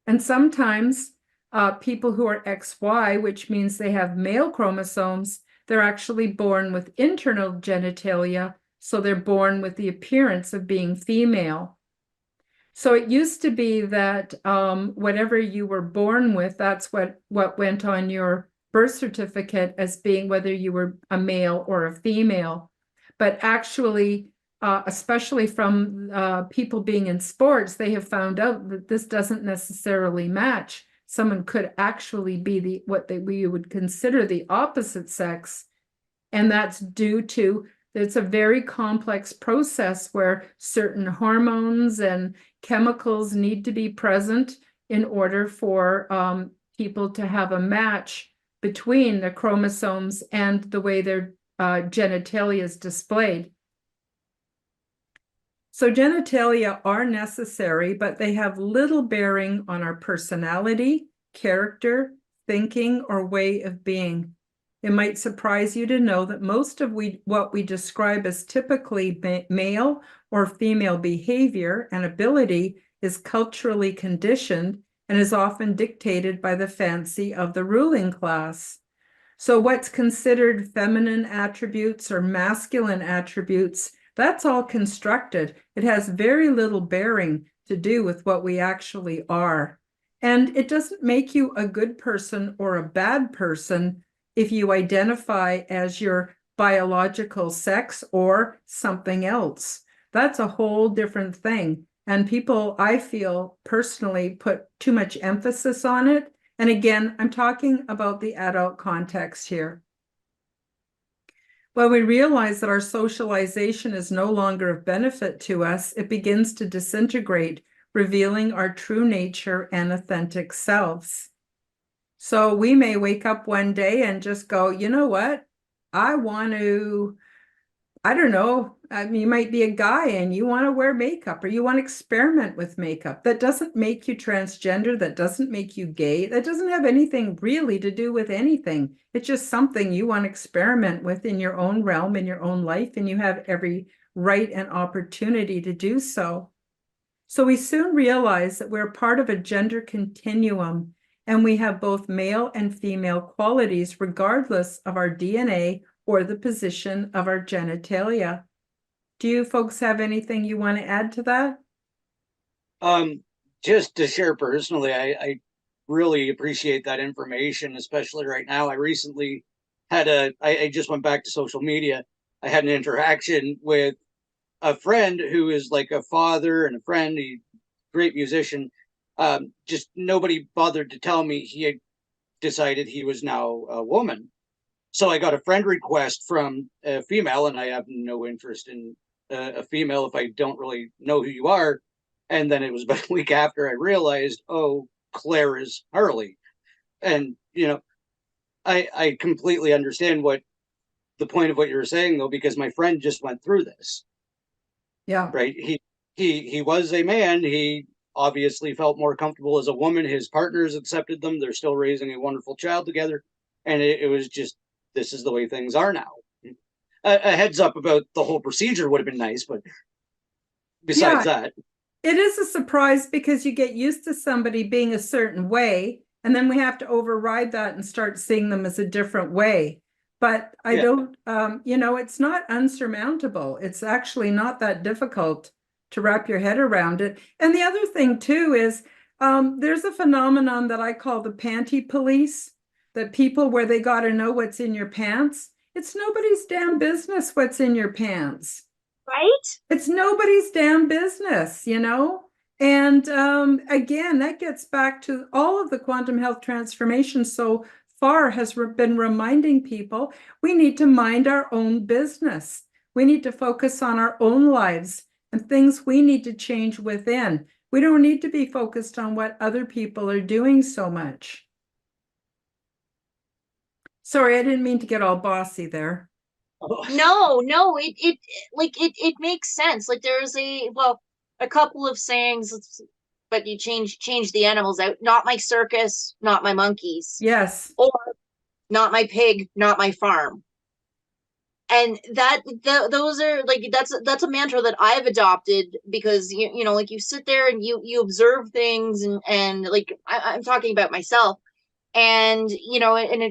And sometimes people who are XY, which means they have male chromosomes, they're actually born with internal genitalia, so they're born with the appearance of being female. So it used to be that whatever you were born with, that's what went on your birth certificate as being whether you were a male or a female. But actually, especially from people being in sports, they have found out that this doesn't necessarily match. Someone could actually be what we would consider the opposite sex. And that's due to, it's a very complex process where certain hormones and chemicals need to be present in order for people to have a match between the chromosomes and the way their genitalia is displayed. So genitalia are necessary, but they have little bearing on our personality, character, thinking, or way of being. It might surprise you to know that most of what we describe as typically male or female behavior and ability is culturally conditioned and is often dictated by the fancy of the ruling class. So what's considered feminine attributes or masculine attributes, that's all constructed. It has very little bearing to do with what we actually are. And it doesn't make you a good person or a bad person if you identify as your biological sex or something else. That's a whole different thing. And people, I feel personally, put too much emphasis on it. And again, I'm talking about the adult context here. When we realize that our socialization is no longer of benefit to us, it begins to disintegrate, revealing our true nature and authentic selves. So we may wake up one day and just go, you know what? I want to, I don't know, you might be a guy and you want to wear makeup or you want to experiment with makeup. That doesn't make you transgender. That doesn't make you gay. That doesn't have anything really to do with anything. It's just something you want to experiment with in your own realm, in your own life, and you have every right and opportunity to do so. So we soon realize that we're part of a gender continuum and we have both male and female qualities regardless of our DNA or the position of our genitalia. Do you folks have anything you want to add to that? Just to share personally, I really appreciate that information, especially right now. I recently had I just went back to social media. I had an interaction with a friend who is like a father and a friend, he's a great musician. Just nobody bothered to tell me he had decided he was now a woman. So I got a friend request from a female, and I have no interest in a female if I don't really know who you are. And then it was about a week after I realized, oh, Claire is Harley. And, you know, I completely understand what the point of what you were saying, though, because my friend just went through this. Yeah. Right. He was a man. He obviously felt more comfortable as a woman. His partners accepted them. They're still raising a wonderful child together. And it was just, this is the way things are now. A heads up about the whole procedure would have been nice, but besides that. It is a surprise because you get used to somebody being a certain way, and then we have to override that and start seeing them as a different way. But I don't, it's not unsurmountable. It's actually not that difficult to wrap your head around it. And the other thing too is there's a phenomenon that I call the panty police, that people where they got to know what's in your pants. It's nobody's damn business what's in your pants. Right? It's nobody's damn business, you know? And again, that gets back to all of the quantum health transformation so far has been reminding people we need to mind our own business. We need to focus on our own lives and things we need to change within. We don't need to be focused on what other people are doing so much. Sorry, I didn't mean to get all bossy there. No, it makes sense. Like there's a couple of sayings, but you change the animals out. Not my circus, not my monkeys. Yes. Or not my pig, not my farm. And those are like that's a mantra that I've adopted because you know like you sit there and you observe things and like I'm talking about myself and you know and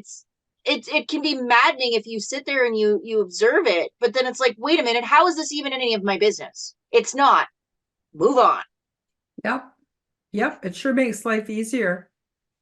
it can be maddening if you sit there and you observe it, but then it's like, wait a minute, how is this even any of my business? It's not. Move on. Yep, it sure makes life easier.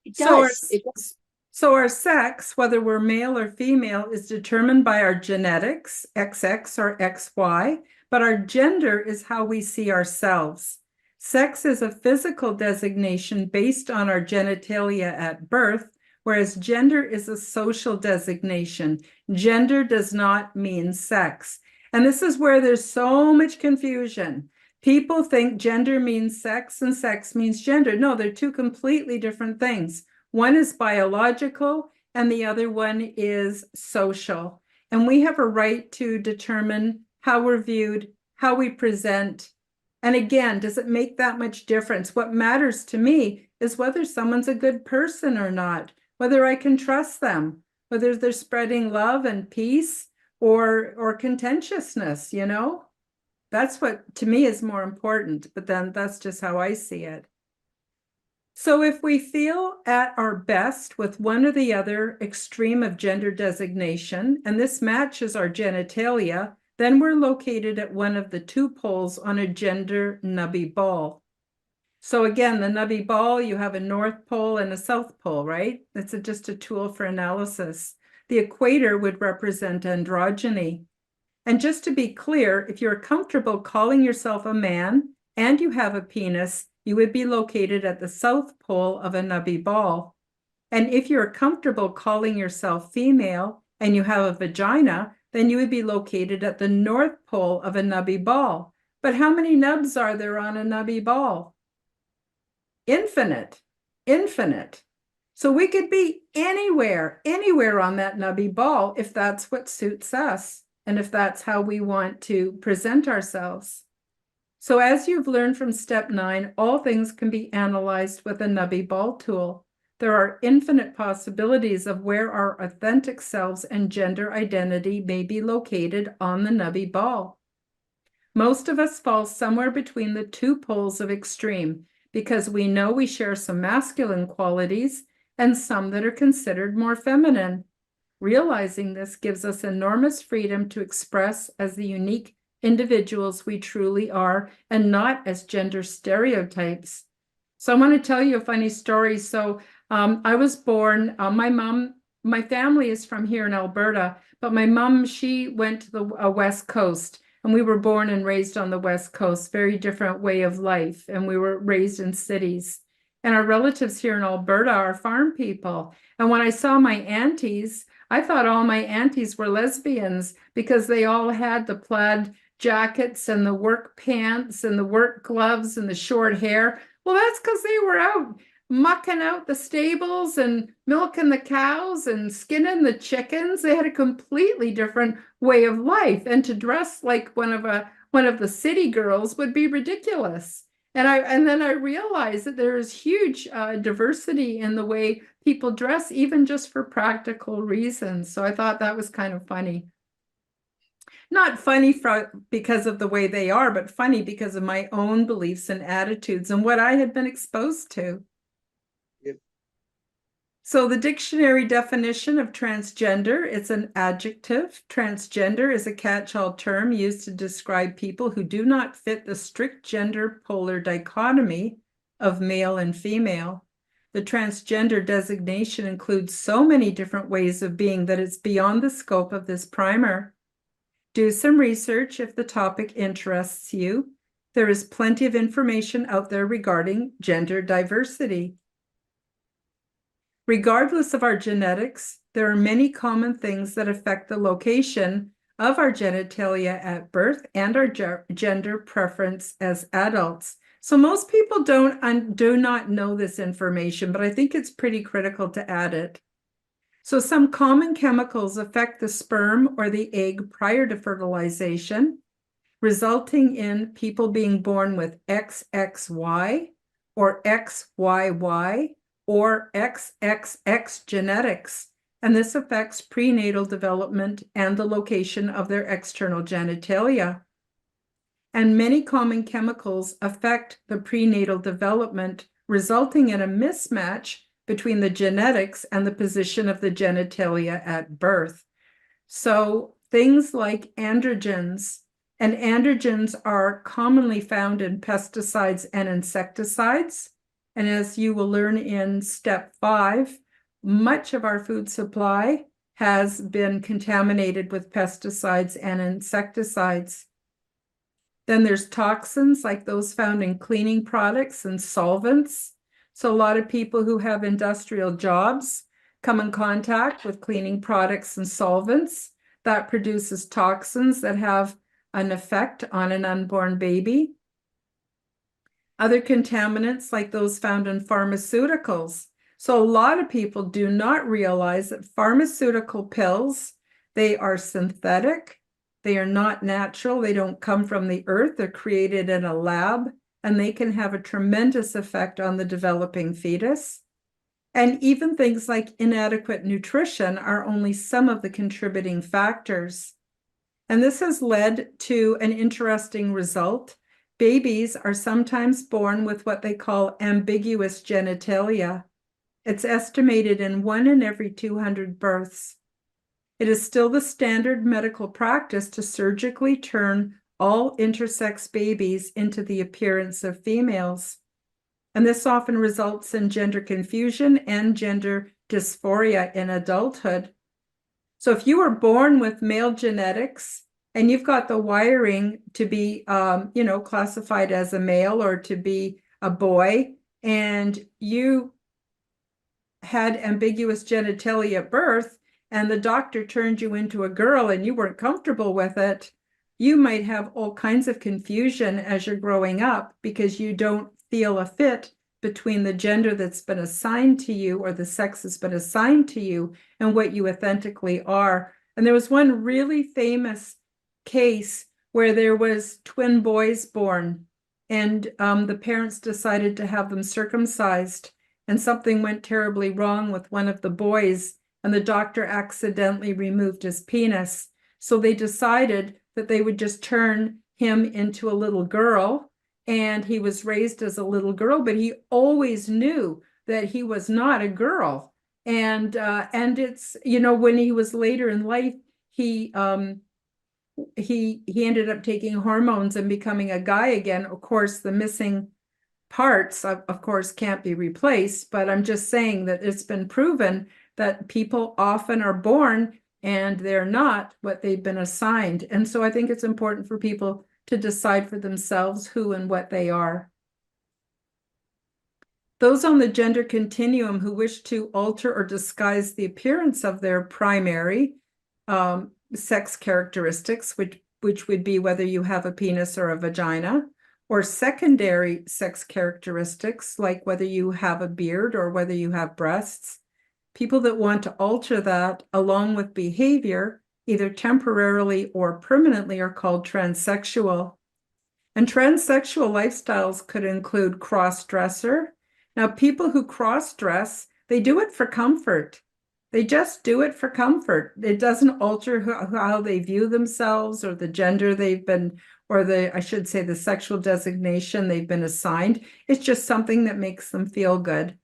It So does. It does. So our sex, whether we're male or female, is determined by our genetics, XX or XY, but our gender is how we see ourselves. Sex is a physical designation based on our genitalia at birth, whereas gender is a social designation. Gender does not mean sex. And this is where there's so much confusion. People think gender means sex and sex means gender. No, they're two completely different things. One is biological and the other one is social. And we have a right to determine how we're viewed, how we present. And again, does it make that much difference? What matters to me is whether someone's a good person or not, whether I can trust them, whether they're spreading love and peace or contentiousness, you know? That's what to me is more important, but then that's just how I see it. So if we feel at our best with one or the other extreme of gender designation, and this matches our genitalia, then we're located at one of the two poles on a gender nubby ball. So again, the nubby ball, you have a north pole and a south pole, right? It's just a tool for analysis. The equator would represent androgyny. And just to be clear, if you're comfortable calling yourself a man and you have a penis, you would be located at the south pole of a nubby ball. And if you're comfortable calling yourself female and you have a vagina, then you would be located at the north pole of a nubby ball. But how many nubs are there on a nubby ball? Infinite, infinite. So we could be anywhere on that nubby ball if that's what suits us and if that's how we want to present ourselves. So as you've learned from step 9, all things can be analyzed with a nubby ball tool. There are infinite possibilities of where our authentic selves and gender identity may be located on the nubby ball. Most of us fall somewhere between the two poles of extreme because we know we share some masculine qualities and some that are considered more feminine. Realizing this gives us enormous freedom to express as the unique individuals we truly are and not as gender stereotypes. So I want to tell you a funny story. So I was born, my family is from here in Alberta, but my mom, she went to the West Coast and we were born and raised on the West Coast, very different way of life. And we were raised in cities. And our relatives here in Alberta are farm people. And when I saw my aunties, I thought all my aunties were lesbians because they all had the plaid jackets and the work pants and the work gloves and the short hair. Well, that's because they were out mucking out the stables and milking the cows and skinning the chickens. They had a completely different way of life. And to dress like one of the city girls would be ridiculous. And then I realized that there is huge diversity in the way people dress, even just for practical reasons. So I thought that was kind of funny. Not funny because of the way they are, but funny because of my own beliefs and attitudes and what I had been exposed to. Yep. So the dictionary definition of transgender, it's an adjective. Transgender is a catch-all term used to describe people who do not fit the strict gender polar dichotomy of male and female. The transgender designation includes so many different ways of being that it's beyond the scope of this primer. Do some research if the topic interests you. There is plenty of information out there regarding gender diversity. Regardless of our genetics, there are many common things that affect the location of our genitalia at birth and our gender preference as adults. So most people do not know this information, but I think it's pretty critical to add it. So some common chemicals affect the sperm or the egg prior to fertilization, resulting in people being born with XXY or XYY or XXX genetics. And this affects prenatal development and the location of their external genitalia. And many common chemicals affect the prenatal development, resulting in a mismatch between the genetics and the position of the genitalia at birth. So things like androgens, and androgens are commonly found in pesticides and insecticides. And as you will learn in step 5, much of our food supply has been contaminated with pesticides and insecticides. Then there's toxins like those found in cleaning products and solvents. So a lot of people who have industrial jobs come in contact with cleaning products and solvents that produces toxins that have an effect on an unborn baby. Other contaminants like those found in pharmaceuticals. So a lot of people do not realize that pharmaceutical pills, they are synthetic, they are not natural, they don't come from the earth, they're created in a lab, and they can have a tremendous effect on the developing fetus. And even things like inadequate nutrition are only some of the contributing factors. And this has led to an interesting result. Babies are sometimes born with what they call ambiguous genitalia. It's estimated in 1 in every 200 births. It is still the standard medical practice to surgically turn all intersex babies into the appearance of females. And this often results in gender confusion and gender dysphoria in adulthood. So if you were born with male genetics and you've got the wiring to be, classified as a male or to be a boy, and you had ambiguous genitalia at birth, and the doctor turned you into a girl and you weren't comfortable with it, you might have all kinds of confusion as you're growing up because you don't feel a fit between the gender that's been assigned to you or the sex that's been assigned to you and what you authentically are. And there was one really famous case where there was twin boys born, and the parents decided to have them circumcised, and something went terribly wrong with one of the boys, and the doctor accidentally removed his penis. So they decided that they would just turn him into a little girl, and he was raised as a little girl, but he always knew that he was not a girl. And it's, when he was later in life, he ended up taking hormones and becoming a guy again. Of course, the missing parts, of course, can't be replaced, but I'm just saying that it's been proven that people often are born and they're not what they've been assigned. And so I think it's important for people to decide for themselves who and what they are. Those on the gender continuum who wish to alter or disguise the appearance of their primary sex characteristics, which would be whether you have a penis or a vagina, or secondary sex characteristics, like whether you have a beard or whether you have breasts. People that want to alter that along with behavior, either temporarily or permanently, are called transsexual. And transsexual lifestyles could include cross-dresser. Now, people who cross-dress, they do it for comfort. They just do it for comfort. It doesn't alter how they view themselves or the gender they've been, or I should say the sexual designation they've been assigned. It's just something that makes them feel good.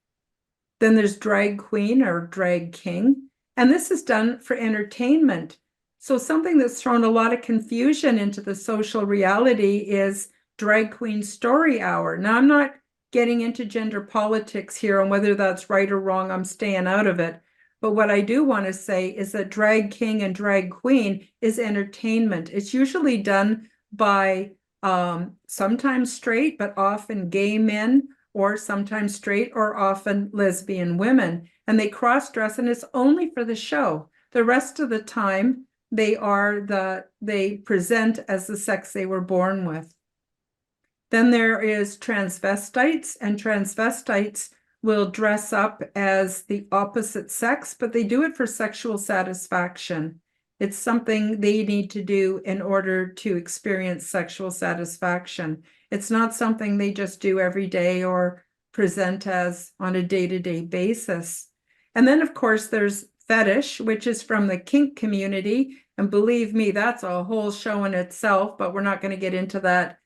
Then there's drag queen or drag king, and this is done for entertainment. So something that's thrown a lot of confusion into the social reality is drag queen story hour. Now, I'm not getting into gender politics here on whether that's right or wrong. I'm staying out of it. But what I do want to say is that drag king and drag queen is entertainment. It's usually done by sometimes straight, but often gay men, or sometimes straight or often lesbian women. And they cross-dress, and it's only for the show. The rest of the time, they present as the sex they were born with. Then there is transvestites, and transvestites will dress up as the opposite sex, but they do it for sexual satisfaction. It's something they need to do in order to experience sexual satisfaction. It's not something they just do every day or present as on a day-to-day basis. And then, of course, there's fetish, which is from the kink community. And believe me, that's a whole show in itself, but we're not going to get into that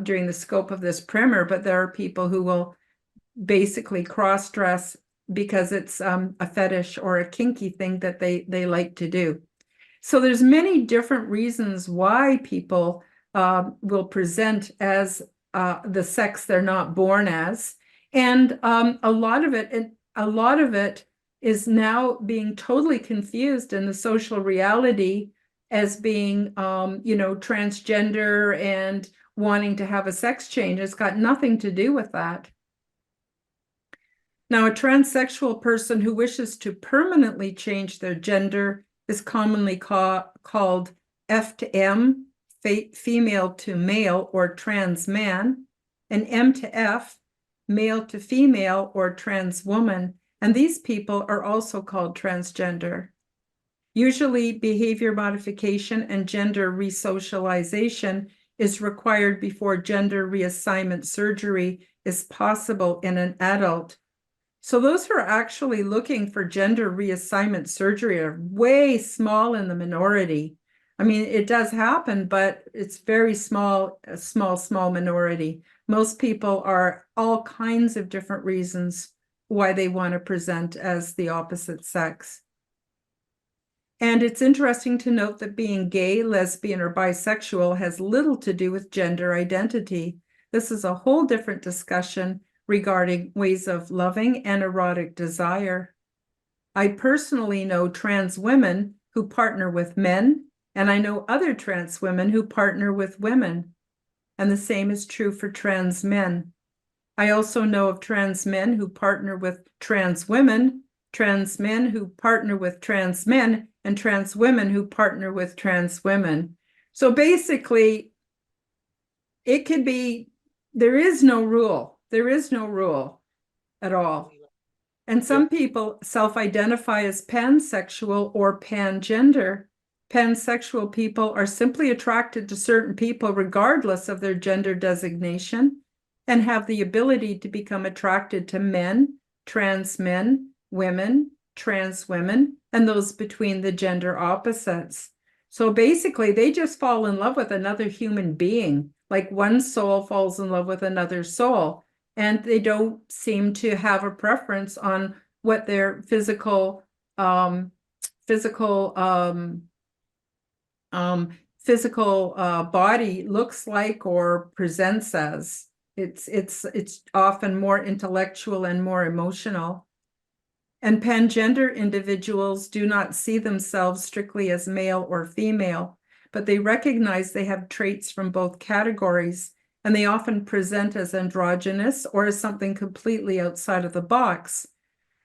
during the scope of this primer. But there are people who will basically cross-dress because it's a fetish or a kinky thing that they like to do. So there's many different reasons why people will present as the sex they're not born as. And a lot of it is now being totally confused in the social reality as being, transgender and wanting to have a sex change. It's got nothing to do with that. Now, a transsexual person who wishes to permanently change their gender is commonly called F to M, female to male or trans man, and M to F, male to female or trans woman. And these people are also called transgender. Usually, behavior modification and gender resocialization is required before gender reassignment surgery is possible in an adult. So those who are actually looking for gender reassignment surgery are way small in the minority. I mean, it does happen, but it's very small, a small minority. Most people are all kinds of different reasons why they want to present as the opposite sex. And it's interesting to note that being gay, lesbian, or bisexual has little to do with gender identity. This is a whole different discussion regarding ways of loving and erotic desire. I personally know trans women who partner with men, and I know other trans women who partner with women. And the same is true for trans men. I also know of trans men who partner with trans women, trans men who partner with trans men, and trans women who partner with trans women. So basically, it could be, there is no rule. There is no rule at all. And some people self-identify as pansexual or pangender. Pansexual people are simply attracted to certain people regardless of their gender designation, and have the ability to become attracted to men, women, trans women, and those between the gender opposites. So basically, they just fall in love with another human being, like one soul falls in love with another soul. And they don't seem to have a preference on what their physical body looks like or presents as. It's often more intellectual and more emotional. And pangender individuals do not see themselves strictly as male or female, but they recognize they have traits from both categories, and they often present as androgynous or as something completely outside of the box.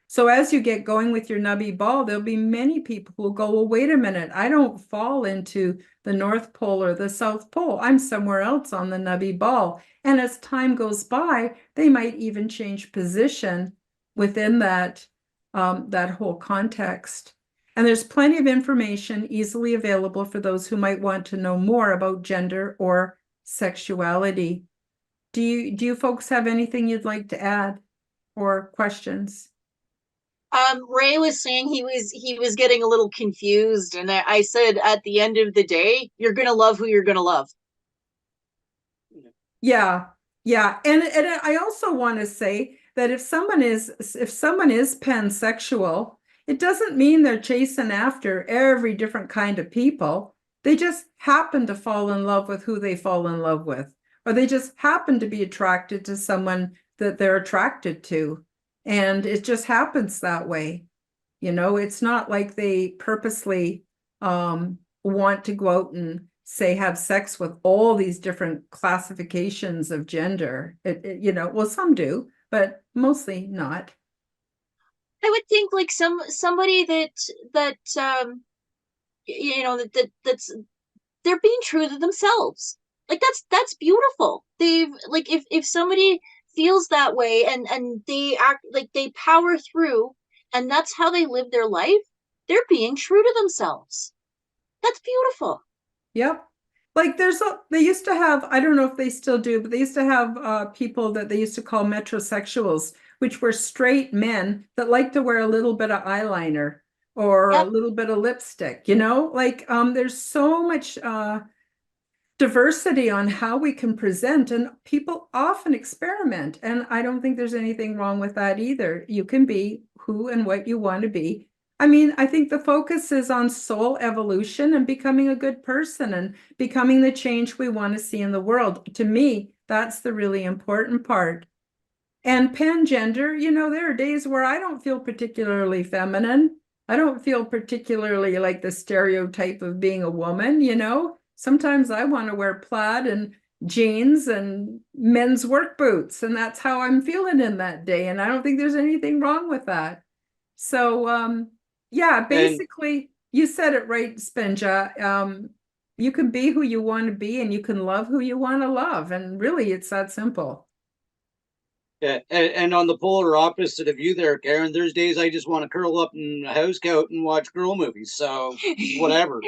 So as you get going with your nubby ball, there'll be many people who will go, well, wait a minute, I don't fall into the North Pole or the South Pole. I'm somewhere else on the nubby ball. And as time goes by, they might even change position within that whole context. And there's plenty of information easily available for those who might want to know more about gender or sexuality. Do you folks have anything you'd like to add or questions? Ray was saying he was getting a little confused, and I said at the end of the day, you're gonna love who you're gonna love. Yeah. And I also want to say that if someone is pansexual, it doesn't mean they're chasing after every different kind of people. They just happen to fall in love with who they fall in love with, or they just happen to be attracted to someone that they're attracted to. And it just happens that way. You know, it's not like they purposely want to go out and say have sex with all these different classifications of gender. You know, well, some do, but mostly not. I would think like somebody that you know that's they're being true to themselves. Like that's beautiful. They've like if somebody feels that way and they act like they power through and that's how they live their life, they're being true to themselves. That's beautiful. Yep. Like they used to have, I don't know if they still do, but they used to have people that they used to call metrosexuals, which were straight men that like to wear a little bit of eyeliner or a Yep. little bit of lipstick, you know? Like there's so much diversity on how we can present, and people often experiment. And I don't think there's anything wrong with that either. You can be who and what you want to be. I mean, I think the focus is on soul evolution and becoming a good person and becoming the change we want to see in the world. To me, that's the really important part. And pangender, you know, there are days where I don't feel particularly feminine. I don't feel particularly like the stereotype of being a woman, you know. Sometimes I want to wear plaid and jeans and men's work boots, and that's how I'm feeling in that day. And I don't think there's anything wrong with that. So, yeah, And basically, you said it right, Spinja. You can be who you want to be, and you can love who you want to love. And really, it's that simple. yeah, and on the polar opposite of you there, Karen, there's days I just want to curl up in a house couch and watch girl movies. So whatever.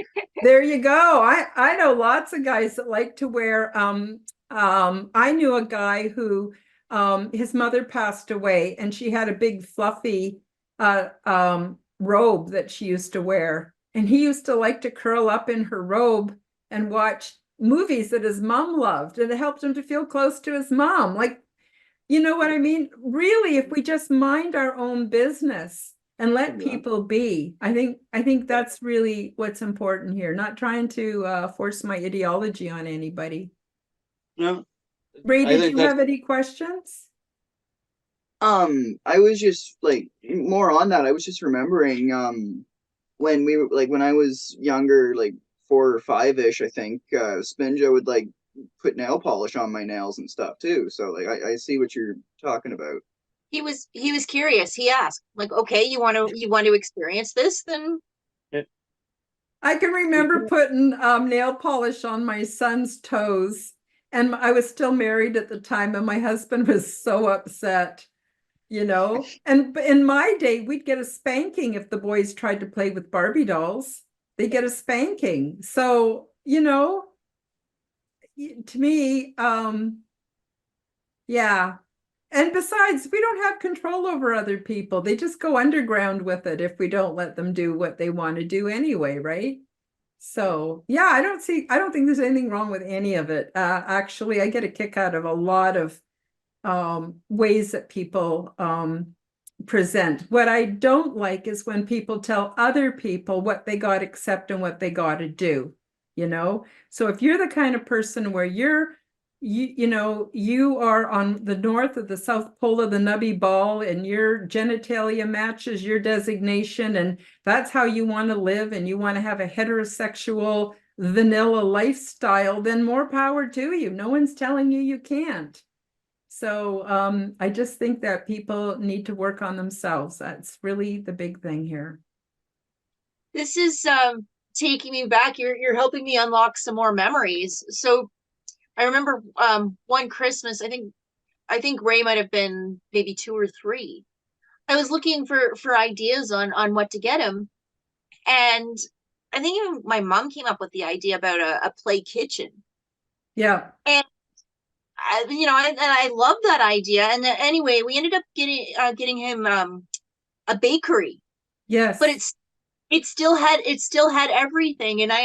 There you go. I know lots of guys that like to wear I knew a guy who his mother passed away and she had a big fluffy robe that she used to wear. And he used to like to curl up in her robe and watch movies that his mom loved. And it helped him to feel close to his mom. Like, you know what I mean? Really, if we just mind our own business and let people be, I think that's really what's important here. Not trying to force my ideology on anybody. No, Ray, I did think you that's have any questions? I was just like more on that. I was just remembering when we were like when I was younger, like 4 or 5-ish, I think, Spinja would like put nail polish on my nails and stuff too. So like I see what you're talking about. He was curious. He asked, like, okay, you want to experience this? Then it. I can remember putting nail polish on my son's toes, and I was still married at the time, and my husband was so upset, you know. And in my day, we'd get a spanking if the boys tried to play with Barbie dolls. They get a spanking. So, you know, to me, yeah. And besides, we don't have control over other people. They just go underground with it if we don't let them do what they want to do anyway, right? So, yeah, I don't think there's anything wrong with any of it. Actually, I get a kick out of a lot of ways that people present. What I don't like is when people tell other people what they got to accept and what they got to do, you know? So if you're the kind of person where you know, you are on the north or the south pole of the nubby ball and your genitalia matches your designation and that's how you want to live and you want to have a heterosexual vanilla lifestyle, then more power to you. No one's telling you you can't. So I just think that people need to work on themselves. That's really the big thing here. this is taking me back. You're helping me unlock some more memories. So I remember one Christmas, I think Ray might have been maybe 2 or 3. I was looking for ideas on what to get him, and I think even my mom came up with the idea about a play kitchen. Yeah. And I love that idea. And then, anyway, we ended up getting him a bakery, Yes. but it still had everything. And I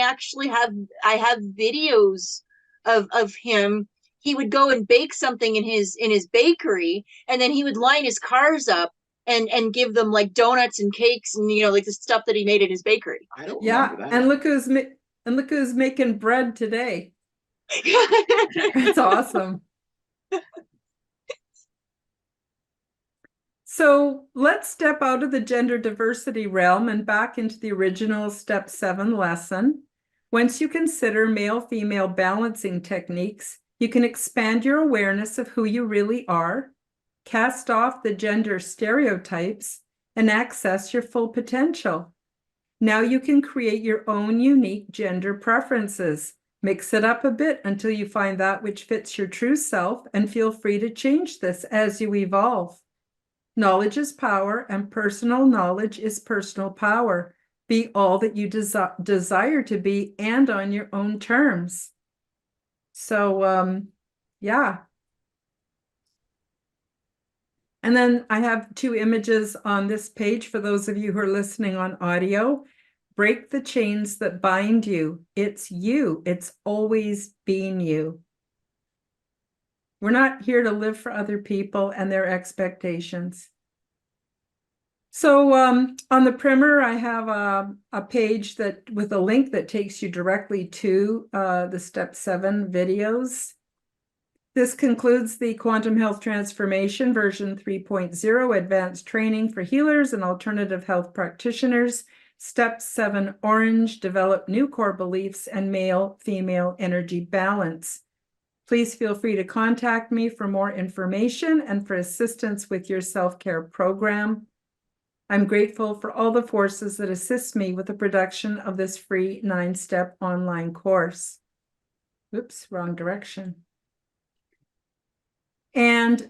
have videos of him. He would go and bake something in his bakery, and then he would line his cars up and give them like donuts and cakes and like the stuff that he made in his bakery. I don't Yeah. remember that. And look who's making bread today. It's awesome. So let's step out of the gender diversity realm and back into the original step 7 lesson. Once you consider male-female balancing techniques, you can expand your awareness of who you really are, cast off the gender stereotypes, and access your full potential. Now you can create your own unique gender preferences. Mix it up a bit until you find that which fits your true self, and feel free to change this as you evolve. Knowledge is power, and personal knowledge is personal power. Be all that you desire to be, and on your own terms. So, yeah. And then I have 2 images on this page for those of you who are listening on audio. Break the chains that bind you. It's you. It's always been you. We're not here to live for other people and their expectations. So on the primer, I have a page that with a link that takes you directly to the Step 7 videos. This concludes the Quantum Health Transformation version 3.0 Advanced Training for Healers and Alternative Health Practitioners. Step 7 Orange, develop new core beliefs and male-female energy balance. Please feel free to contact me for more information and for assistance with your self-care program. I'm grateful for all the forces that assist me with the production of this free 9-step online course. Oops, wrong direction. And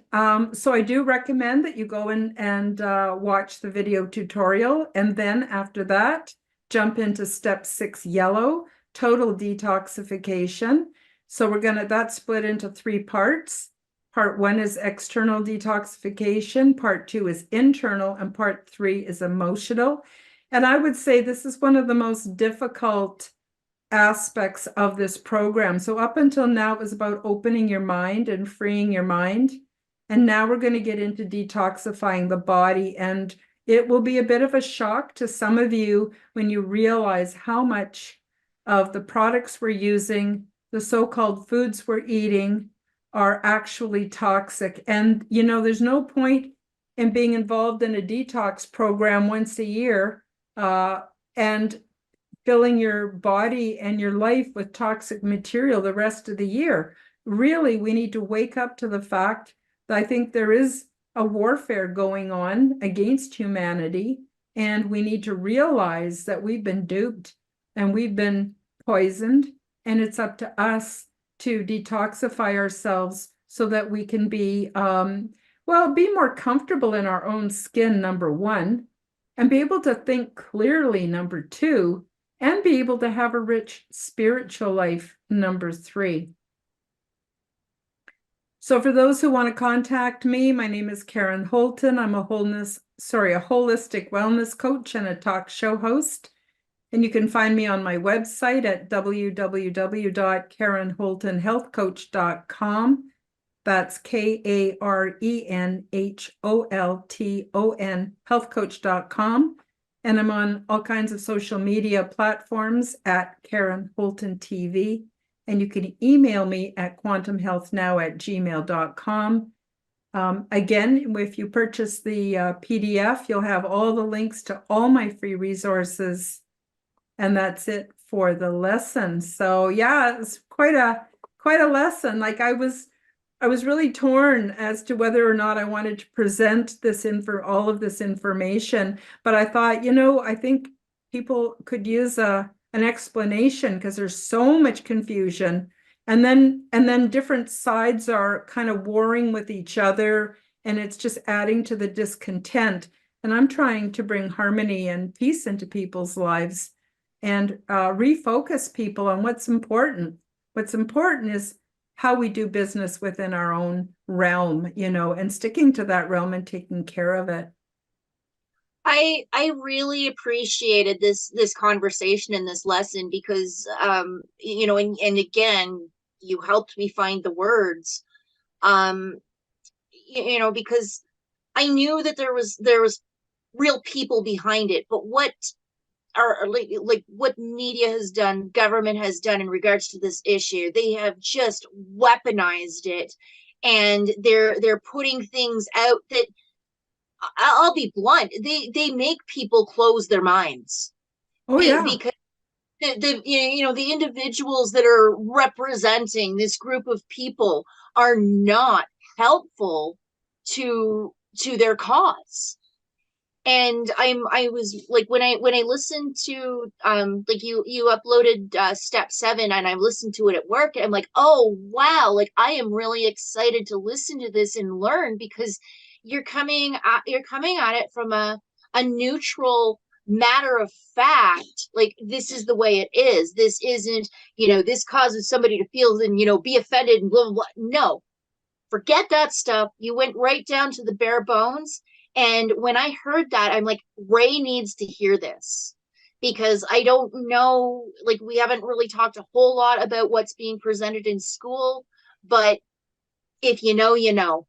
so I do recommend that you go in and watch the video tutorial. And then after that, jump into step 6 yellow, total detoxification. So that's split into 3 parts. Part 1 is external detoxification. Part 2 is internal, and part 3 is emotional. And I would say this is one of the most difficult aspects of this program. So up until now, it was about opening your mind and freeing your mind. And now we're going to get into detoxifying the body. And it will be a bit of a shock to some of you when you realize how much of the products we're using, the so-called foods we're eating, are actually toxic. And, you know, there's no point in being involved in a detox program once a year and filling your body and your life with toxic material the rest of the year. Really, we need to wake up to the fact that I think there is a warfare going on against humanity, and we need to realize that we've been duped and we've been poisoned, and it's up to us to detoxify ourselves so that we can be, be more comfortable in our own skin, number 1, and be able to think clearly, number 2, and be able to have a rich spiritual life, number 3. So for those who want to contact me, my name is Karen Holton. I'm a holistic wellness coach and a talk show host. And you can find me on my website at www.karenholtonhealthcoach.com. That's KarenHolton, healthcoach.com. And I'm on all kinds of social media platforms at Karen Holton TV. And you can email me at quantumhealthnow@gmail.com. Again, if you purchase the PDF, you'll have all the links to all my free resources. And that's it for the lesson. So yeah, it's quite a lesson. Like I was really torn as to whether or not I wanted to present all of this information. But I thought, I think people could use an explanation because there's so much confusion. And then different sides are kind of warring with each other, and it's just adding to the discontent. And I'm trying to bring harmony and peace into people's lives and refocus people on what's important. What's important is how we do business within our own realm, and sticking to that realm and taking care of it. I really appreciated this conversation and this lesson because and again, you helped me find the words, because I knew that there was real people behind it, but what are like what media has done, government has done in regards to this issue, they have just weaponized it, and they're putting things out that I'll be blunt. They make people close their minds. Oh, yeah. Because the individuals that are representing this group of people are not helpful to their cause. And I was like, when I listened to like you uploaded step 7, and I listened to it at work, and I'm like, oh wow, like I am really excited to listen to this and learn, because you're coming at it from a neutral matter of fact, like this is the way it is. This isn't, this causes somebody to feel and be offended and blah blah blah. No, forget that stuff. You went right down to the bare bones. And when I heard that, I'm like, Ray needs to hear this, because I don't know, like we haven't really talked a whole lot about what's being presented in school, but if you know, you know.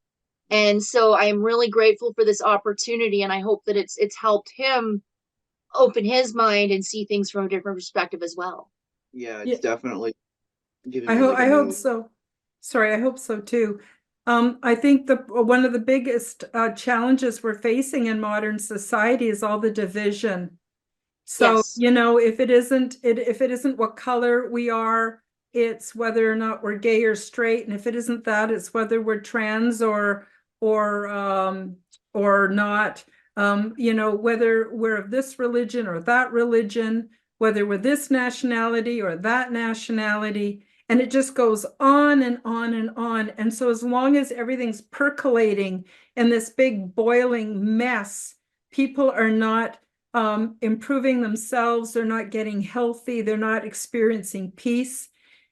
And so I'm really grateful for this opportunity, and I hope that it's helped him open his mind and see things from a different perspective as well. Yeah, it's definitely giving I me hope like a I hope new. so. Sorry, I hope so too. I think one of the biggest challenges we're facing in modern society is all the division. So, Yes. if it isn't what color we are, it's whether or not we're gay or straight, and if it isn't that, it's whether we're trans or not. Whether we're of this religion or that religion, whether we're this nationality or that nationality. And it just goes on and on and on. And so as long as everything's percolating in this big boiling mess, people are not improving themselves, they're not getting healthy, they're not experiencing peace.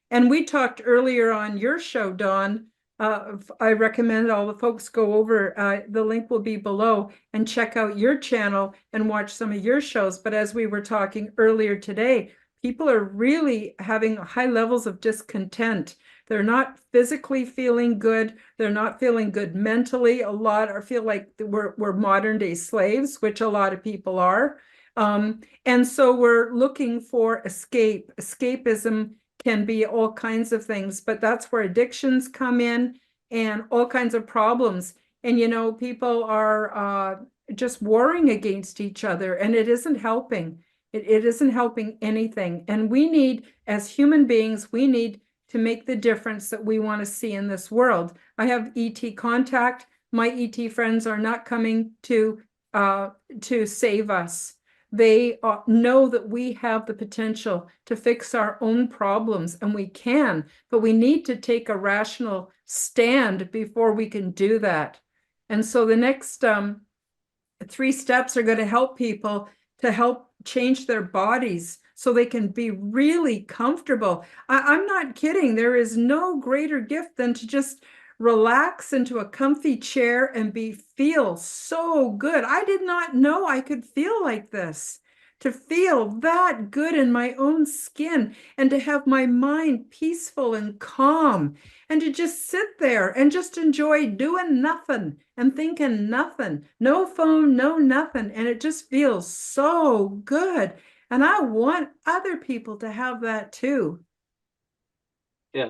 And we talked earlier on your show, Dawn. I recommend all the folks go over, the link will be below, and check out your channel and watch some of your shows. But as we were talking earlier today, people are really having high levels of discontent. They're not physically feeling good. They're not feeling good mentally. A lot feel like we're modern day slaves, which a lot of people are. And so we're looking for escape. Escapism can be all kinds of things, but that's where addictions come in and all kinds of problems. And, people are just warring against each other, and it isn't helping. It isn't helping anything. And we need, as human beings, we need to make the difference that we want to see in this world. I have ET contact. My ET friends are not coming to save us. They know that we have the potential to fix our own problems, and we can, but we need to take a rational stand before we can do that. And so the next 3 steps are going to help people to help change their bodies so they can be really comfortable. I'm not kidding. There is no greater gift than to just relax into a comfy chair and feel so good. I did not know I could feel like this. To feel that good in my own skin, and to have my mind peaceful and calm, and to just sit there and just enjoy doing nothing and thinking nothing. No phone, no nothing. And it just feels so good. And I want other people to have that too. Yeah.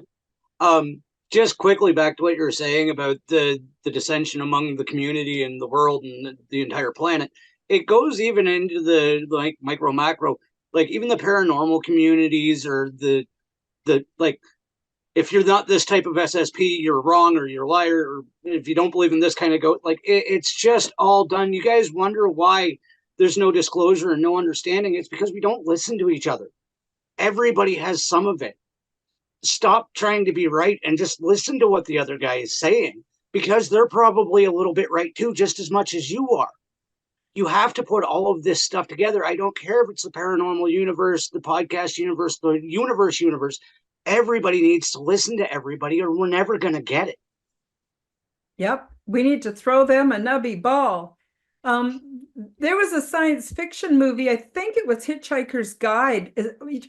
Just quickly back to what you were saying about the dissension among the community and the world and the entire planet. It goes even into the like micro macro, like even the paranormal communities, or the like, if you're not this type of SSP, you're wrong, or you're a liar, or if you don't believe in this kind of like it's just all done. You guys wonder why there's no disclosure and no understanding. It's because we don't listen to each other. Everybody has some of it. Stop trying to be right and just listen to what the other guy is saying, because they're probably a little bit right too, just as much as you are. You have to put all of this stuff together. I don't care if it's the paranormal universe, the podcast universe, the universe. Everybody needs to listen to everybody, or we're never going to get it. Yep. We need to throw them a nubby ball. There was a science fiction movie, I think it was Hitchhiker's Guide.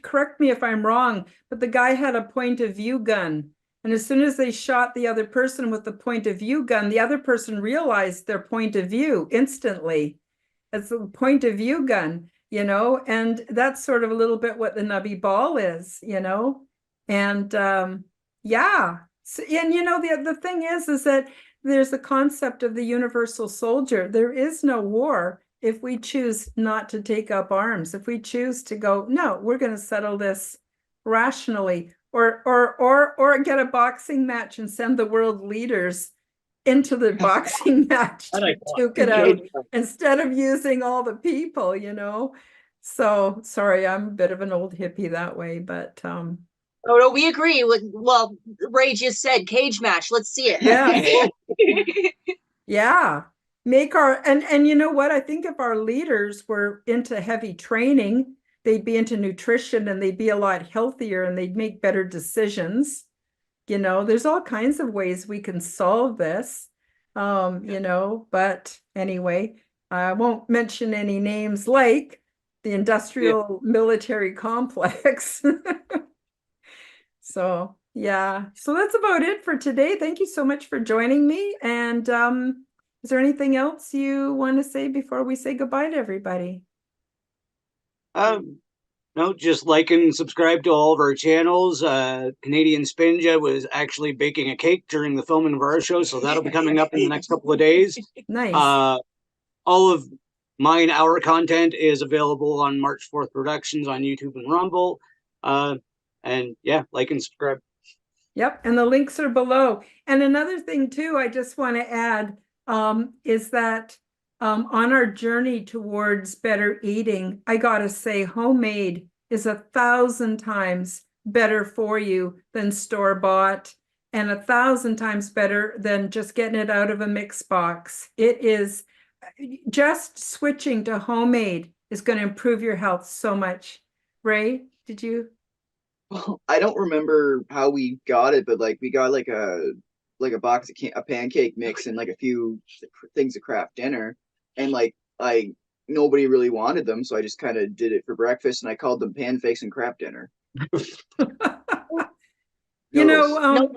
Correct me if I'm wrong, but the guy had a point of view gun. And as soon as they shot the other person with the point of view gun, the other person realized their point of view instantly. It's a point of view gun, and that's sort of a little bit what the nubby ball is, and yeah. So, and the thing is that there's the concept of the universal soldier. There is no war if we choose not to take up arms. If we choose to go, no, we're going to settle this rationally, or get a boxing match and send the world leaders into the boxing match to duke it out instead of using all the people, you know. So sorry, I'm a bit of an old hippie that way, but oh no, we agree with, well, Ray just said cage match. Let's see it. Yeah. Yeah. Make our, and you know what? I think if our leaders were into heavy training, they'd be into nutrition and they'd be a lot healthier and they'd make better decisions. You know, there's all kinds of ways we can solve this, you know, but anyway, I won't mention any names like the industrial military complex. So, yeah, so that's about it for today. Thank you so much for joining me. And is there anything else you want to say before we say goodbye to everybody? No, just like and subscribe to all of our channels. Canadian Spinja was actually baking a cake during the filming of our show, so that'll be coming up in the next couple of days. Nice. All of our content is available on March 4th Productions on YouTube and Rumble. And yeah, like and subscribe. Yep, and the links are below. And another thing too, I just want to add is that on our journey towards better eating, I gotta say, homemade is 1,000 times better for you than store-bought, and 1,000 times better than just getting it out of a mix box. It is just switching to homemade is going to improve your health so much. Ray, did you? Well, I don't remember how we got it, but like we got like a box of a pancake mix and like a few things of Kraft Dinner, and like nobody really wanted them, so I just kind of did it for breakfast, and I called them pancakes and Kraft Dinner. You know,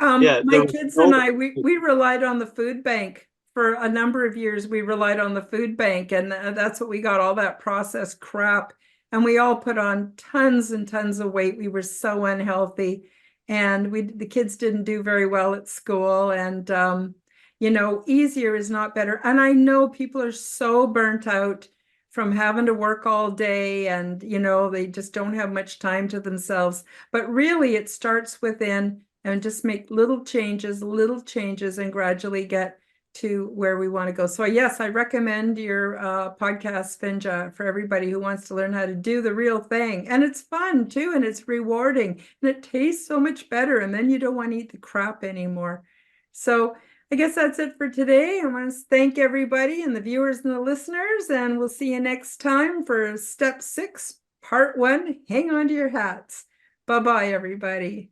my kids and I, we relied on the food bank for a number of years. We relied on the food bank, and that's what we got, all that processed crap. And we all put on tons and tons of weight. We were so unhealthy, and the kids didn't do very well at school. And you know, easier is not better. And I know people are so burnt out from having to work all day, and you know, they just don't have much time to themselves. But really, it starts within, and just make little changes, and gradually get to where we want to go. So yes, I recommend your podcast, Spinja, for everybody who wants to learn how to do the real thing. And it's fun too, and it's rewarding, and it tastes so much better. And then you don't want to eat the crap anymore. So I guess that's it for today. I want to thank everybody and the viewers and the listeners, and we'll see you next time for step 6, part 1. Hang on to your hats. Bye-bye, everybody.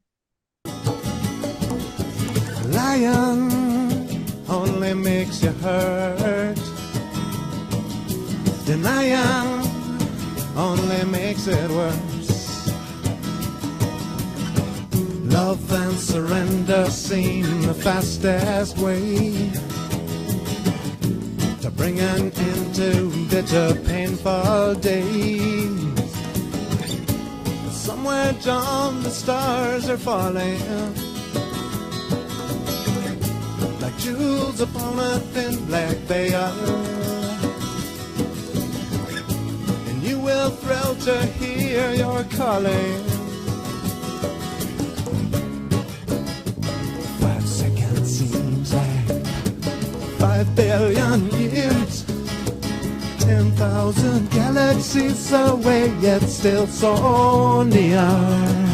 Lion only makes you hurt. Denying only makes it worse. Love and surrender seem the fastest way to bring an end to bitter, painful days. Somewhere down the stars are falling like jewels upon a thin black veil, and you will thrill to hear your calling. 5 seconds seems like 5 billion years, 10,000 galaxies away, yet still so near.